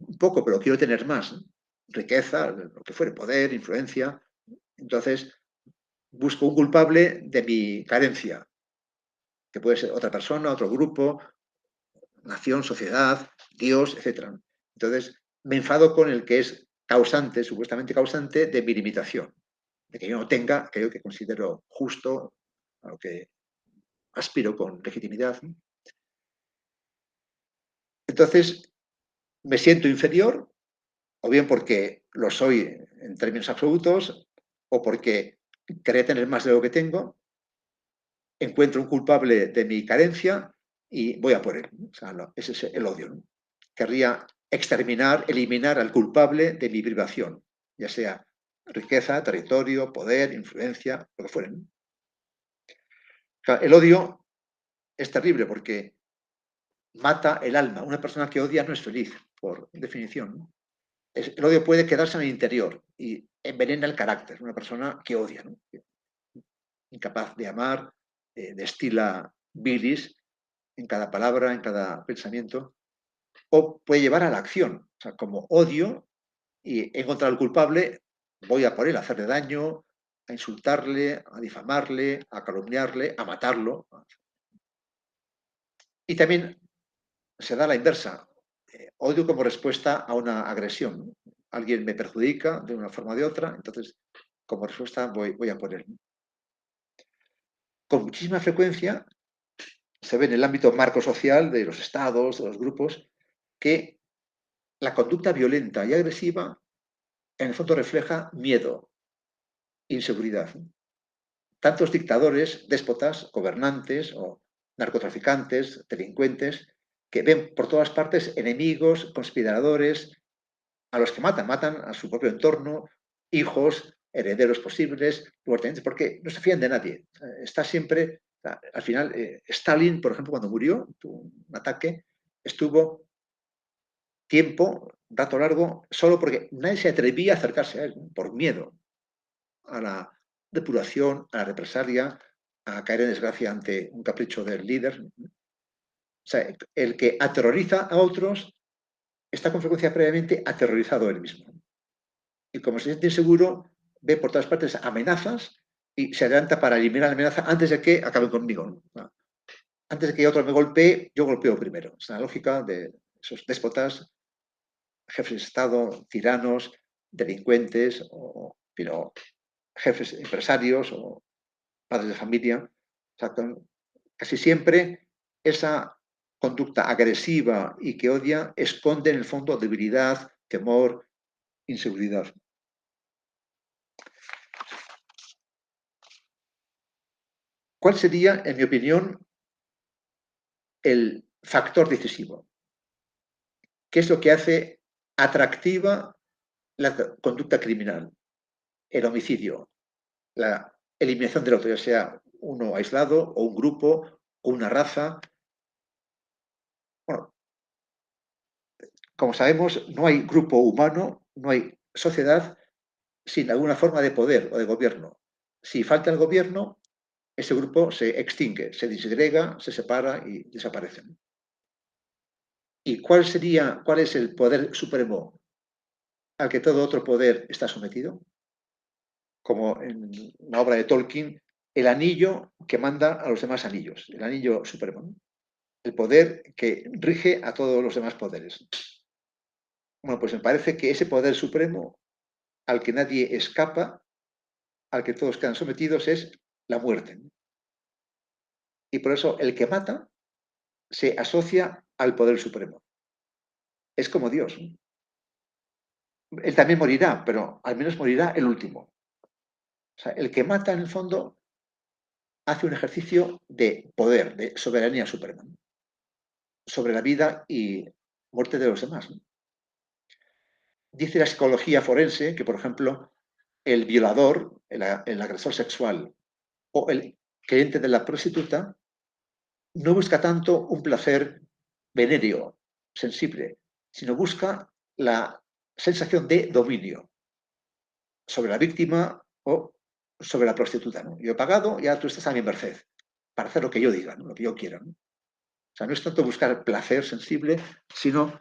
un poco, pero quiero tener más. ¿No? Riqueza, lo que fuere, poder, influencia. Entonces, busco un culpable de mi carencia, que puede ser otra persona, otro grupo, nación, sociedad, Dios, etc. Entonces, me enfado con el que es causante, supuestamente causante, de mi limitación, de que yo no tenga aquello que considero justo, a lo que aspiro con legitimidad. Entonces, me siento inferior, o bien porque lo soy en términos absolutos, o porque quería tener más de lo que tengo, encuentro un culpable de mi carencia y voy a por él. O sea, no, ese es el odio. ¿No? Querría exterminar, eliminar al culpable de mi privación, ya sea riqueza, territorio, poder, influencia, lo que fuera. ¿No? El odio es terrible porque mata el alma. Una persona que odia no es feliz, por definición. ¿No? El odio puede quedarse en el interior y envenena el carácter. Una persona que odia, ¿no? Incapaz de amar, destila bilis en cada palabra, en cada pensamiento, o puede llevar a la acción. O sea, como odio y he encontrado al culpable, voy a por él, a hacerle daño, a insultarle, a difamarle, a calumniarle, a matarlo. Y también se da la inversa. Odio como respuesta a una agresión, ¿no? Alguien me perjudica de una forma o de otra, entonces como respuesta voy a por él. Con muchísima frecuencia se ve en el ámbito marco social de los estados, de los grupos, que la conducta violenta y agresiva en el fondo refleja miedo, inseguridad. Tantos dictadores, déspotas, gobernantes o narcotraficantes, delincuentes, que ven por todas partes enemigos, conspiradores, a los que matan a su propio entorno, hijos, herederos posibles, lugartenientes, porque no se fían de nadie. Está siempre, al final, Stalin, por ejemplo, cuando murió, tuvo un ataque, estuvo tiempo, un rato largo, solo porque nadie se atrevía a acercarse a él, ¿no? Por miedo a la depuración, a la represalia, a caer en desgracia ante un capricho del líder. O sea, el que aterroriza a otros está con frecuencia previamente aterrorizado él mismo. Y como se siente inseguro, ve por todas partes amenazas y se adelanta para eliminar la amenaza antes de que acaben conmigo, ¿no? Antes de que otro me golpee, yo golpeo primero. Es la lógica de esos déspotas, jefes de Estado, tiranos, delincuentes, pero jefes empresarios o padres de familia. O sea, casi siempre esa conducta agresiva y que odia esconde en el fondo debilidad, temor, inseguridad. ¿Cuál sería, en mi opinión, el factor decisivo? ¿Qué es lo que hace atractiva la conducta criminal? El homicidio, la eliminación del otro, ya sea uno aislado o un grupo o una raza. Bueno, como sabemos, no hay grupo humano, no hay sociedad sin alguna forma de poder o de gobierno. Si falta el gobierno, ese grupo se extingue, se disgrega, se separa y desaparece. ¿Y cuál es el poder supremo al que todo otro poder está sometido? Como en la obra de Tolkien, el anillo que manda a los demás anillos, el anillo supremo, ¿no? El poder que rige a todos los demás poderes. Bueno, pues me parece que ese poder supremo al que nadie escapa, al que todos quedan sometidos, es la muerte, ¿no? Y por eso el que mata se asocia al poder supremo. Es como Dios, ¿no? Él también morirá, pero al menos morirá el último. O sea, el que mata, en el fondo, hace un ejercicio de poder, de soberanía suprema, ¿no? Sobre la vida y muerte de los demás, ¿no? Dice la psicología forense que, por ejemplo, el violador, el agresor sexual o el cliente de la prostituta no busca tanto un placer venéreo, sensible, sino busca la sensación de dominio sobre la víctima o sobre la prostituta, ¿no? Yo he pagado, ya tú estás a mi merced para hacer lo que yo diga, ¿no? Lo que yo quiera, ¿no? O sea, no es tanto buscar placer sensible, sino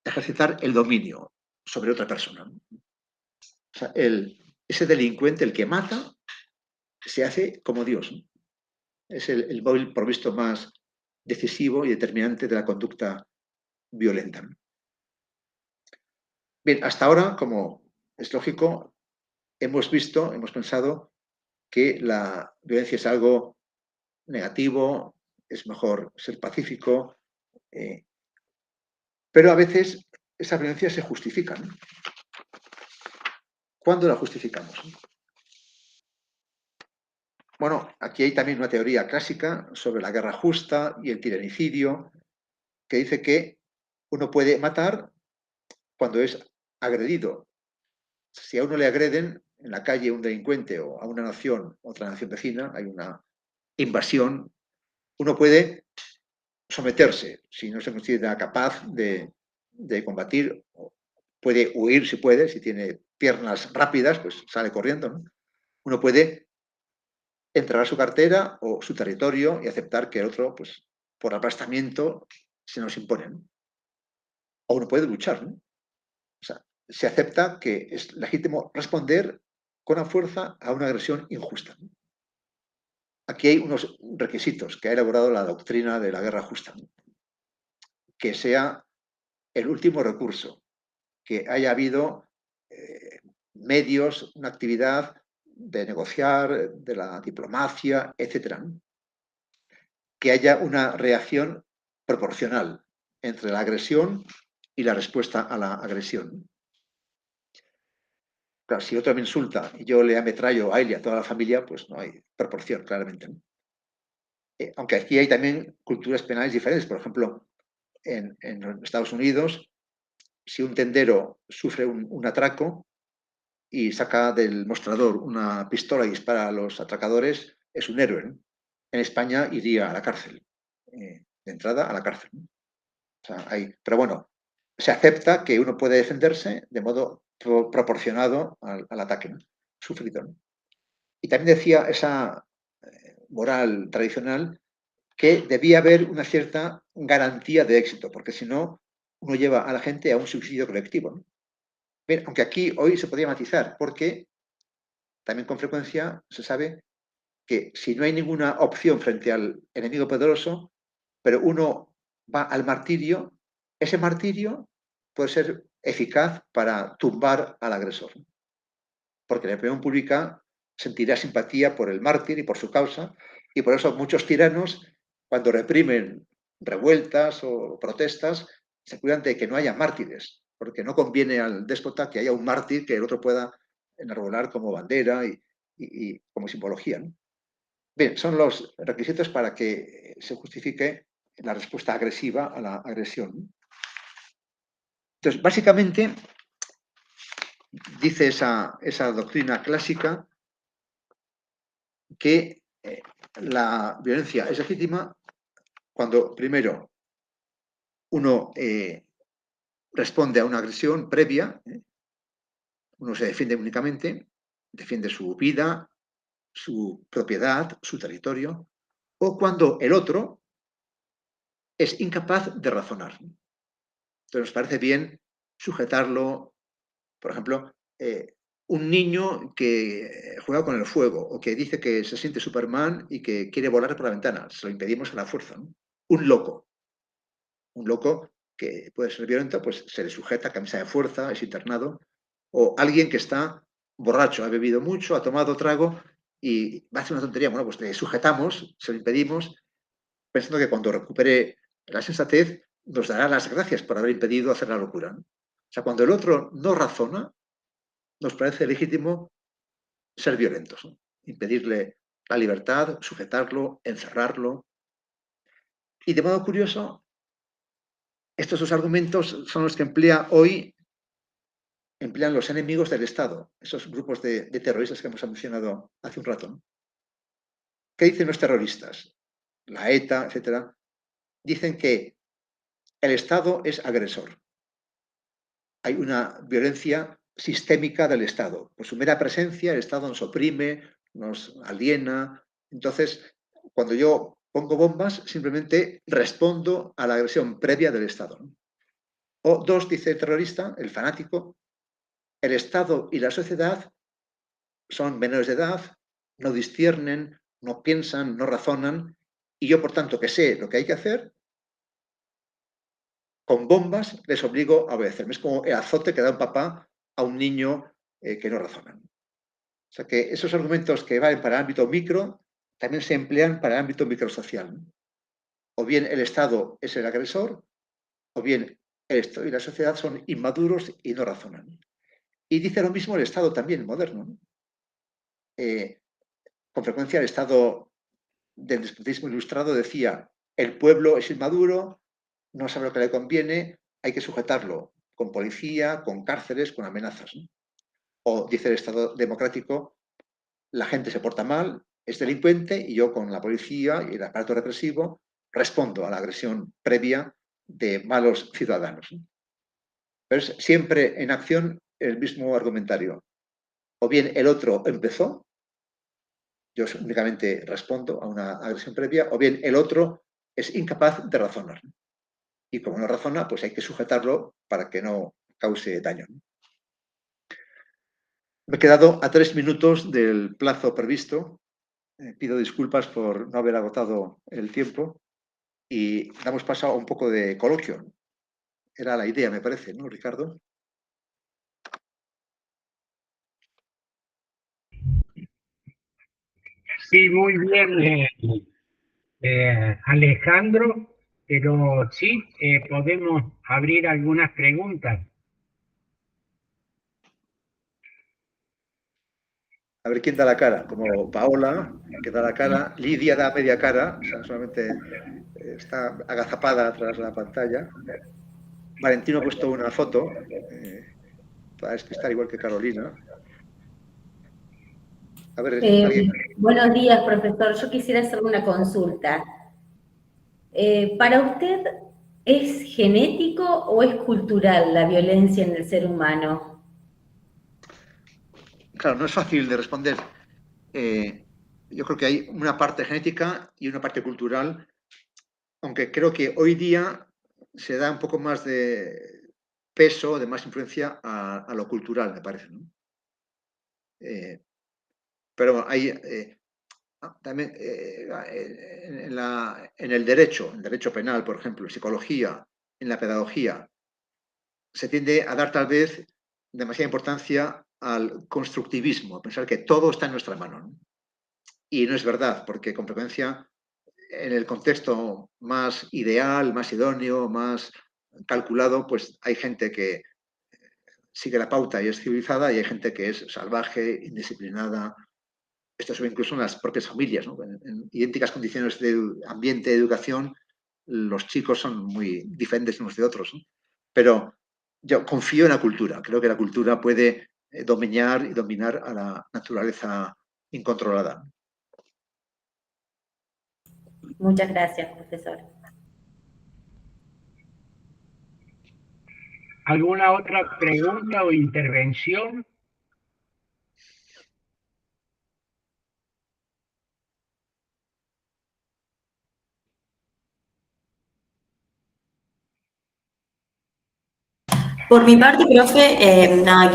ejercitar el dominio sobre otra persona, ¿no? O sea, ese delincuente, el que mata, se hace como Dios, ¿no? Es el móvil provisto más decisivo y determinante de la conducta violenta, ¿no? Bien, hasta ahora, como es lógico, hemos pensado que la violencia es algo negativo, es mejor ser pacífico, eh, pero a veces esa violencia se justifica, ¿no? ¿Cuándo la justificamos? Bueno, aquí hay también una teoría clásica sobre la guerra justa y el tiranicidio, que dice que uno puede matar cuando es agredido. Si a uno le agreden en la calle un delincuente o a una nación, otra nación vecina, hay una invasión, uno puede someterse si no se considera capaz de combatir puede huir si puede, si tiene piernas rápidas, pues sale corriendo, ¿no? Uno puede entregar su cartera o su territorio y aceptar que el otro, pues, por aplastamiento, se nos impone, ¿no? O uno puede luchar, ¿no? O sea, se acepta que es legítimo responder con la fuerza a una agresión injusta, ¿no? Aquí hay unos requisitos que ha elaborado la doctrina de la guerra justa, ¿no? Que sea el último recurso, que haya habido medios, una actividad de negociar, de la diplomacia, etcétera, ¿no? Que haya una reacción proporcional entre la agresión y la respuesta a la agresión. Claro, si otro me insulta y yo le ametrallo a él y a toda la familia, pues no hay proporción, claramente, ¿no? Aunque aquí hay también culturas penales diferentes. Por ejemplo, en Estados Unidos, si un tendero sufre un atraco y saca del mostrador una pistola y dispara a los atracadores, es un héroe, ¿no? En España iría a la cárcel, de entrada a la cárcel, ¿no? O sea, pero bueno, se acepta que uno puede defenderse de modo proporcionado al ataque, ¿no? Sufrido, ¿no? Y también decía esa moral tradicional que debía haber una cierta garantía de éxito, porque si no, uno lleva a la gente a un suicidio colectivo, ¿no? Bien, aunque aquí hoy se podría matizar, porque también con frecuencia se sabe que si no hay ninguna opción frente al enemigo poderoso, pero uno va al martirio, ese martirio puede ser eficaz para tumbar al agresor. Porque la opinión pública sentirá simpatía por el mártir y por su causa, y por eso muchos tiranos, cuando reprimen revueltas o protestas, se cuidan de que no haya mártires, porque no conviene al déspota que haya un mártir que el otro pueda enarbolar como bandera y como simbología, ¿no? Bien, son los requisitos para que se justifique la respuesta agresiva a la agresión. Entonces, básicamente, dice esa doctrina clásica que la violencia es legítima cuando, primero, uno responde a una agresión previa, uno se defiende únicamente, defiende su vida, su propiedad, su territorio, o cuando el otro es incapaz de razonar. Entonces nos parece bien sujetarlo, por ejemplo, un niño que juega con el fuego o que dice que se siente Superman y que quiere volar por la ventana, se lo impedimos a la fuerza, ¿no? Un loco que puede ser violento, pues se le sujeta camisa de fuerza, es internado, o alguien que está borracho, ha bebido mucho, ha tomado trago y va a hacer una tontería, bueno, pues le sujetamos, se lo impedimos, pensando que cuando recupere la sensatez nos dará las gracias por haber impedido hacer la locura, ¿no? O sea, cuando el otro no razona, nos parece legítimo ser violentos, ¿no? Impedirle la libertad, sujetarlo, encerrarlo. Y de modo curioso, estos dos argumentos son los que emplean los enemigos del Estado, esos grupos de terroristas que hemos mencionado hace un rato, ¿no? ¿Qué dicen los terroristas? La ETA, etcétera. Dicen que el Estado es agresor. Hay una violencia sistémica del Estado. Por su mera presencia, el Estado nos oprime, nos aliena. Entonces, cuando yo pongo bombas, simplemente respondo a la agresión previa del Estado, ¿no? O dos, dice el terrorista, el fanático, el Estado y la sociedad son menores de edad, no disciernen, no piensan, no razonan, y yo, por tanto, que sé lo que hay que hacer, con bombas les obligo a obedecerme. Es como el azote que da un papá a un niño que no razona. O sea que esos argumentos que valen para el ámbito micro también se emplean para el ámbito microsocial, ¿no? O bien el Estado es el agresor, o bien el Estado y la sociedad son inmaduros y no razonan. Y dice lo mismo el Estado también, moderno, ¿no? Con frecuencia el Estado del despotismo ilustrado decía, el pueblo es inmaduro, no sabe lo que le conviene, hay que sujetarlo con policía, con cárceles, con amenazas, ¿no? O dice el Estado democrático, la gente se porta mal, es delincuente y yo con la policía y el aparato represivo respondo a la agresión previa de malos ciudadanos, ¿no? Pero es siempre en acción el mismo argumentario. O bien el otro empezó, yo únicamente respondo a una agresión previa, o bien el otro es incapaz de razonar. Y como no razona, pues hay que sujetarlo para que no cause daño. Me he quedado a 3 minutos del plazo previsto. Pido disculpas por no haber agotado el tiempo y damos paso a un poco de coloquio. Era la idea, me parece, ¿no, Ricardo? Sí, muy bien, Alejandro, pero sí, podemos abrir algunas preguntas. A ver quién da la cara, como Paola, que da la cara, Lidia da media cara, o sea, solamente está agazapada tras la pantalla. Valentino ha puesto una foto, para despistar igual que Carolina. A ver, alguien. Buenos días, profesor. Yo quisiera hacer una consulta. ¿Para usted es genético o es cultural la violencia en el ser humano? Claro, no es fácil de responder. Yo creo que hay una parte genética y una parte cultural, aunque creo que hoy día se da un poco más de peso, de más influencia a lo cultural, me parece, ¿no? Pero hay también en el derecho penal, por ejemplo, en psicología, en la pedagogía, se tiende a dar tal vez demasiada importancia al constructivismo, a pensar que todo está en nuestra mano, ¿no? Y no es verdad, porque con frecuencia en el contexto más ideal, más idóneo, más calculado, pues hay gente que sigue la pauta y es civilizada y hay gente que es salvaje, indisciplinada. Esto se ve incluso en las propias familias, ¿no? En idénticas condiciones de ambiente, de educación, los chicos son muy diferentes unos de otros, ¿no? Pero yo confío en la cultura. Creo que la cultura puede dominar y dominar a la naturaleza incontrolada. Muchas gracias, profesor. ¿Alguna otra pregunta o intervención? Por mi parte, profe, nada,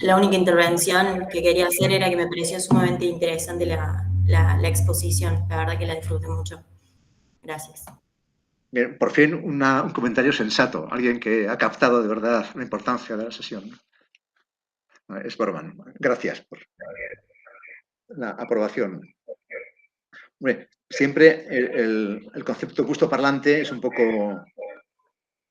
la única intervención que quería hacer era que me pareció sumamente interesante la exposición. La verdad que la disfruté mucho. Gracias. Bien, por fin un comentario sensato, alguien que ha captado de verdad la importancia de la sesión. Es Borman. Gracias por la aprobación. Hombre, siempre el concepto gusto parlante es un poco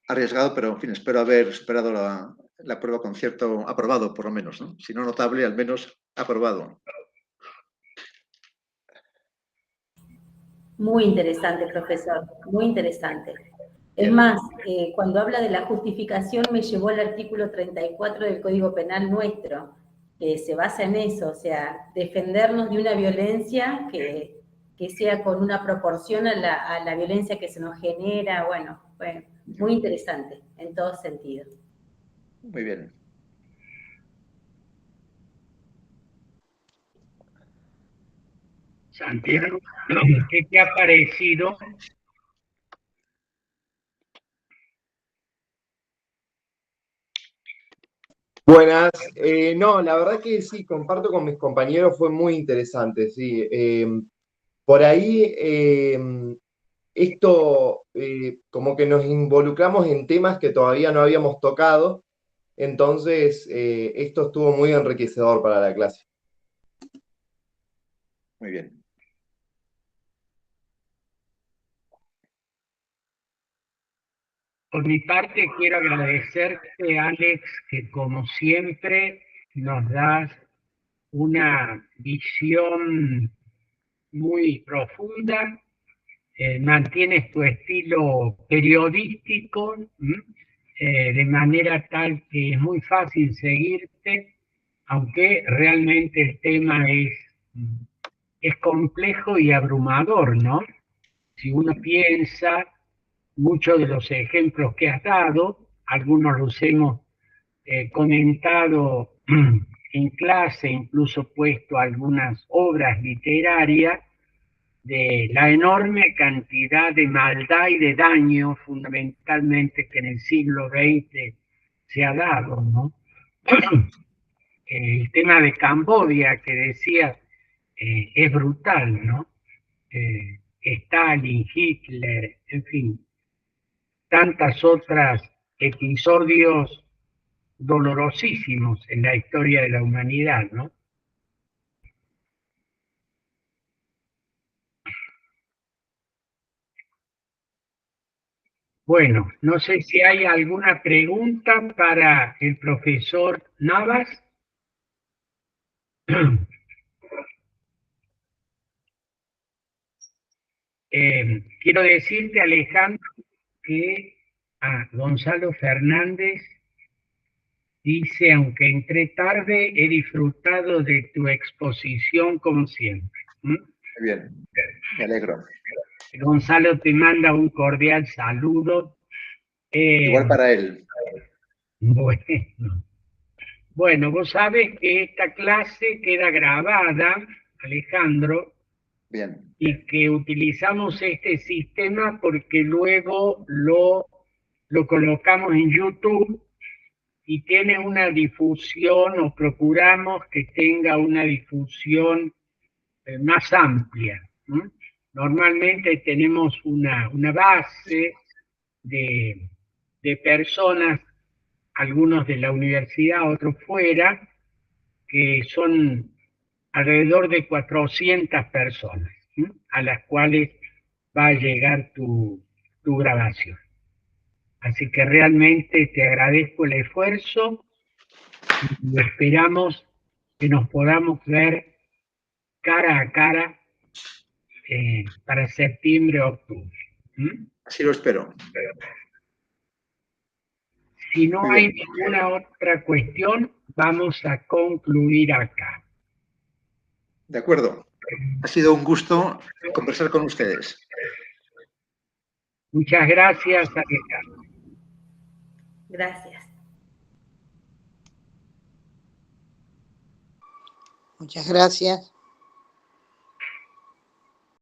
arriesgado, pero en fin, espero haber superado la prueba con cierto aprobado, por lo menos, ¿no? Si no notable, al menos aprobado. Muy interesante, profesor, muy interesante. Es Bien. más, cuando habla de la justificación me llevó al artículo 34 del Código Penal nuestro, que se basa en eso, o sea, defendernos de una violencia que sea con una proporción a la violencia que se nos genera. Bueno, muy interesante en todo sentido. Muy bien. Santiago, ¿qué te ha parecido? Buenas, no, la verdad que sí, comparto con mis compañeros, fue muy interesante, sí. Por ahí, esto, como que nos involucramos en temas que todavía no habíamos tocado, entonces esto estuvo muy enriquecedor para la clase. Muy bien. Por mi parte, quiero agradecerte, Alex, que como siempre nos das una visión muy profunda, mantienes tu estilo periodístico, de manera tal que es muy fácil seguirte, aunque realmente el tema es complejo y abrumador, ¿no? Si uno piensa muchos de los ejemplos que has dado, algunos los hemos comentado en clase, incluso puesto algunas obras literarias, de la enorme cantidad de maldad y de daño fundamentalmente que en el siglo XX se ha dado, ¿no? El tema de Camboya que decía es brutal, ¿no? Stalin, Hitler, en fin, tantas otras episodios dolorosísimos en la historia de la humanidad, ¿no? Bueno, no sé si hay alguna pregunta para el profesor Navas. Quiero decirte, Alejandro, que Gonzalo Fernández dice, aunque entré tarde, he disfrutado de tu exposición como siempre. Muy bien, me alegro. Gonzalo te manda un cordial saludo. Igual para él. Bueno, vos sabés que esta clase queda grabada, Alejandro, Bien. y que utilizamos este sistema porque luego lo colocamos en YouTube y tiene una difusión, o procuramos que tenga una difusión más amplia. Normalmente tenemos una base de personas, algunos de la universidad, otros fuera, que son alrededor de 400 personas, a las cuales va a llegar tu grabación. Así que realmente te agradezco el esfuerzo y esperamos que nos podamos ver cara a cara para septiembre o octubre. Así lo espero. Si no hay ninguna otra cuestión, vamos a concluir acá. De acuerdo. Ha sido un gusto conversar con ustedes. Muchas gracias, Alejandro. Gracias. Muchas gracias.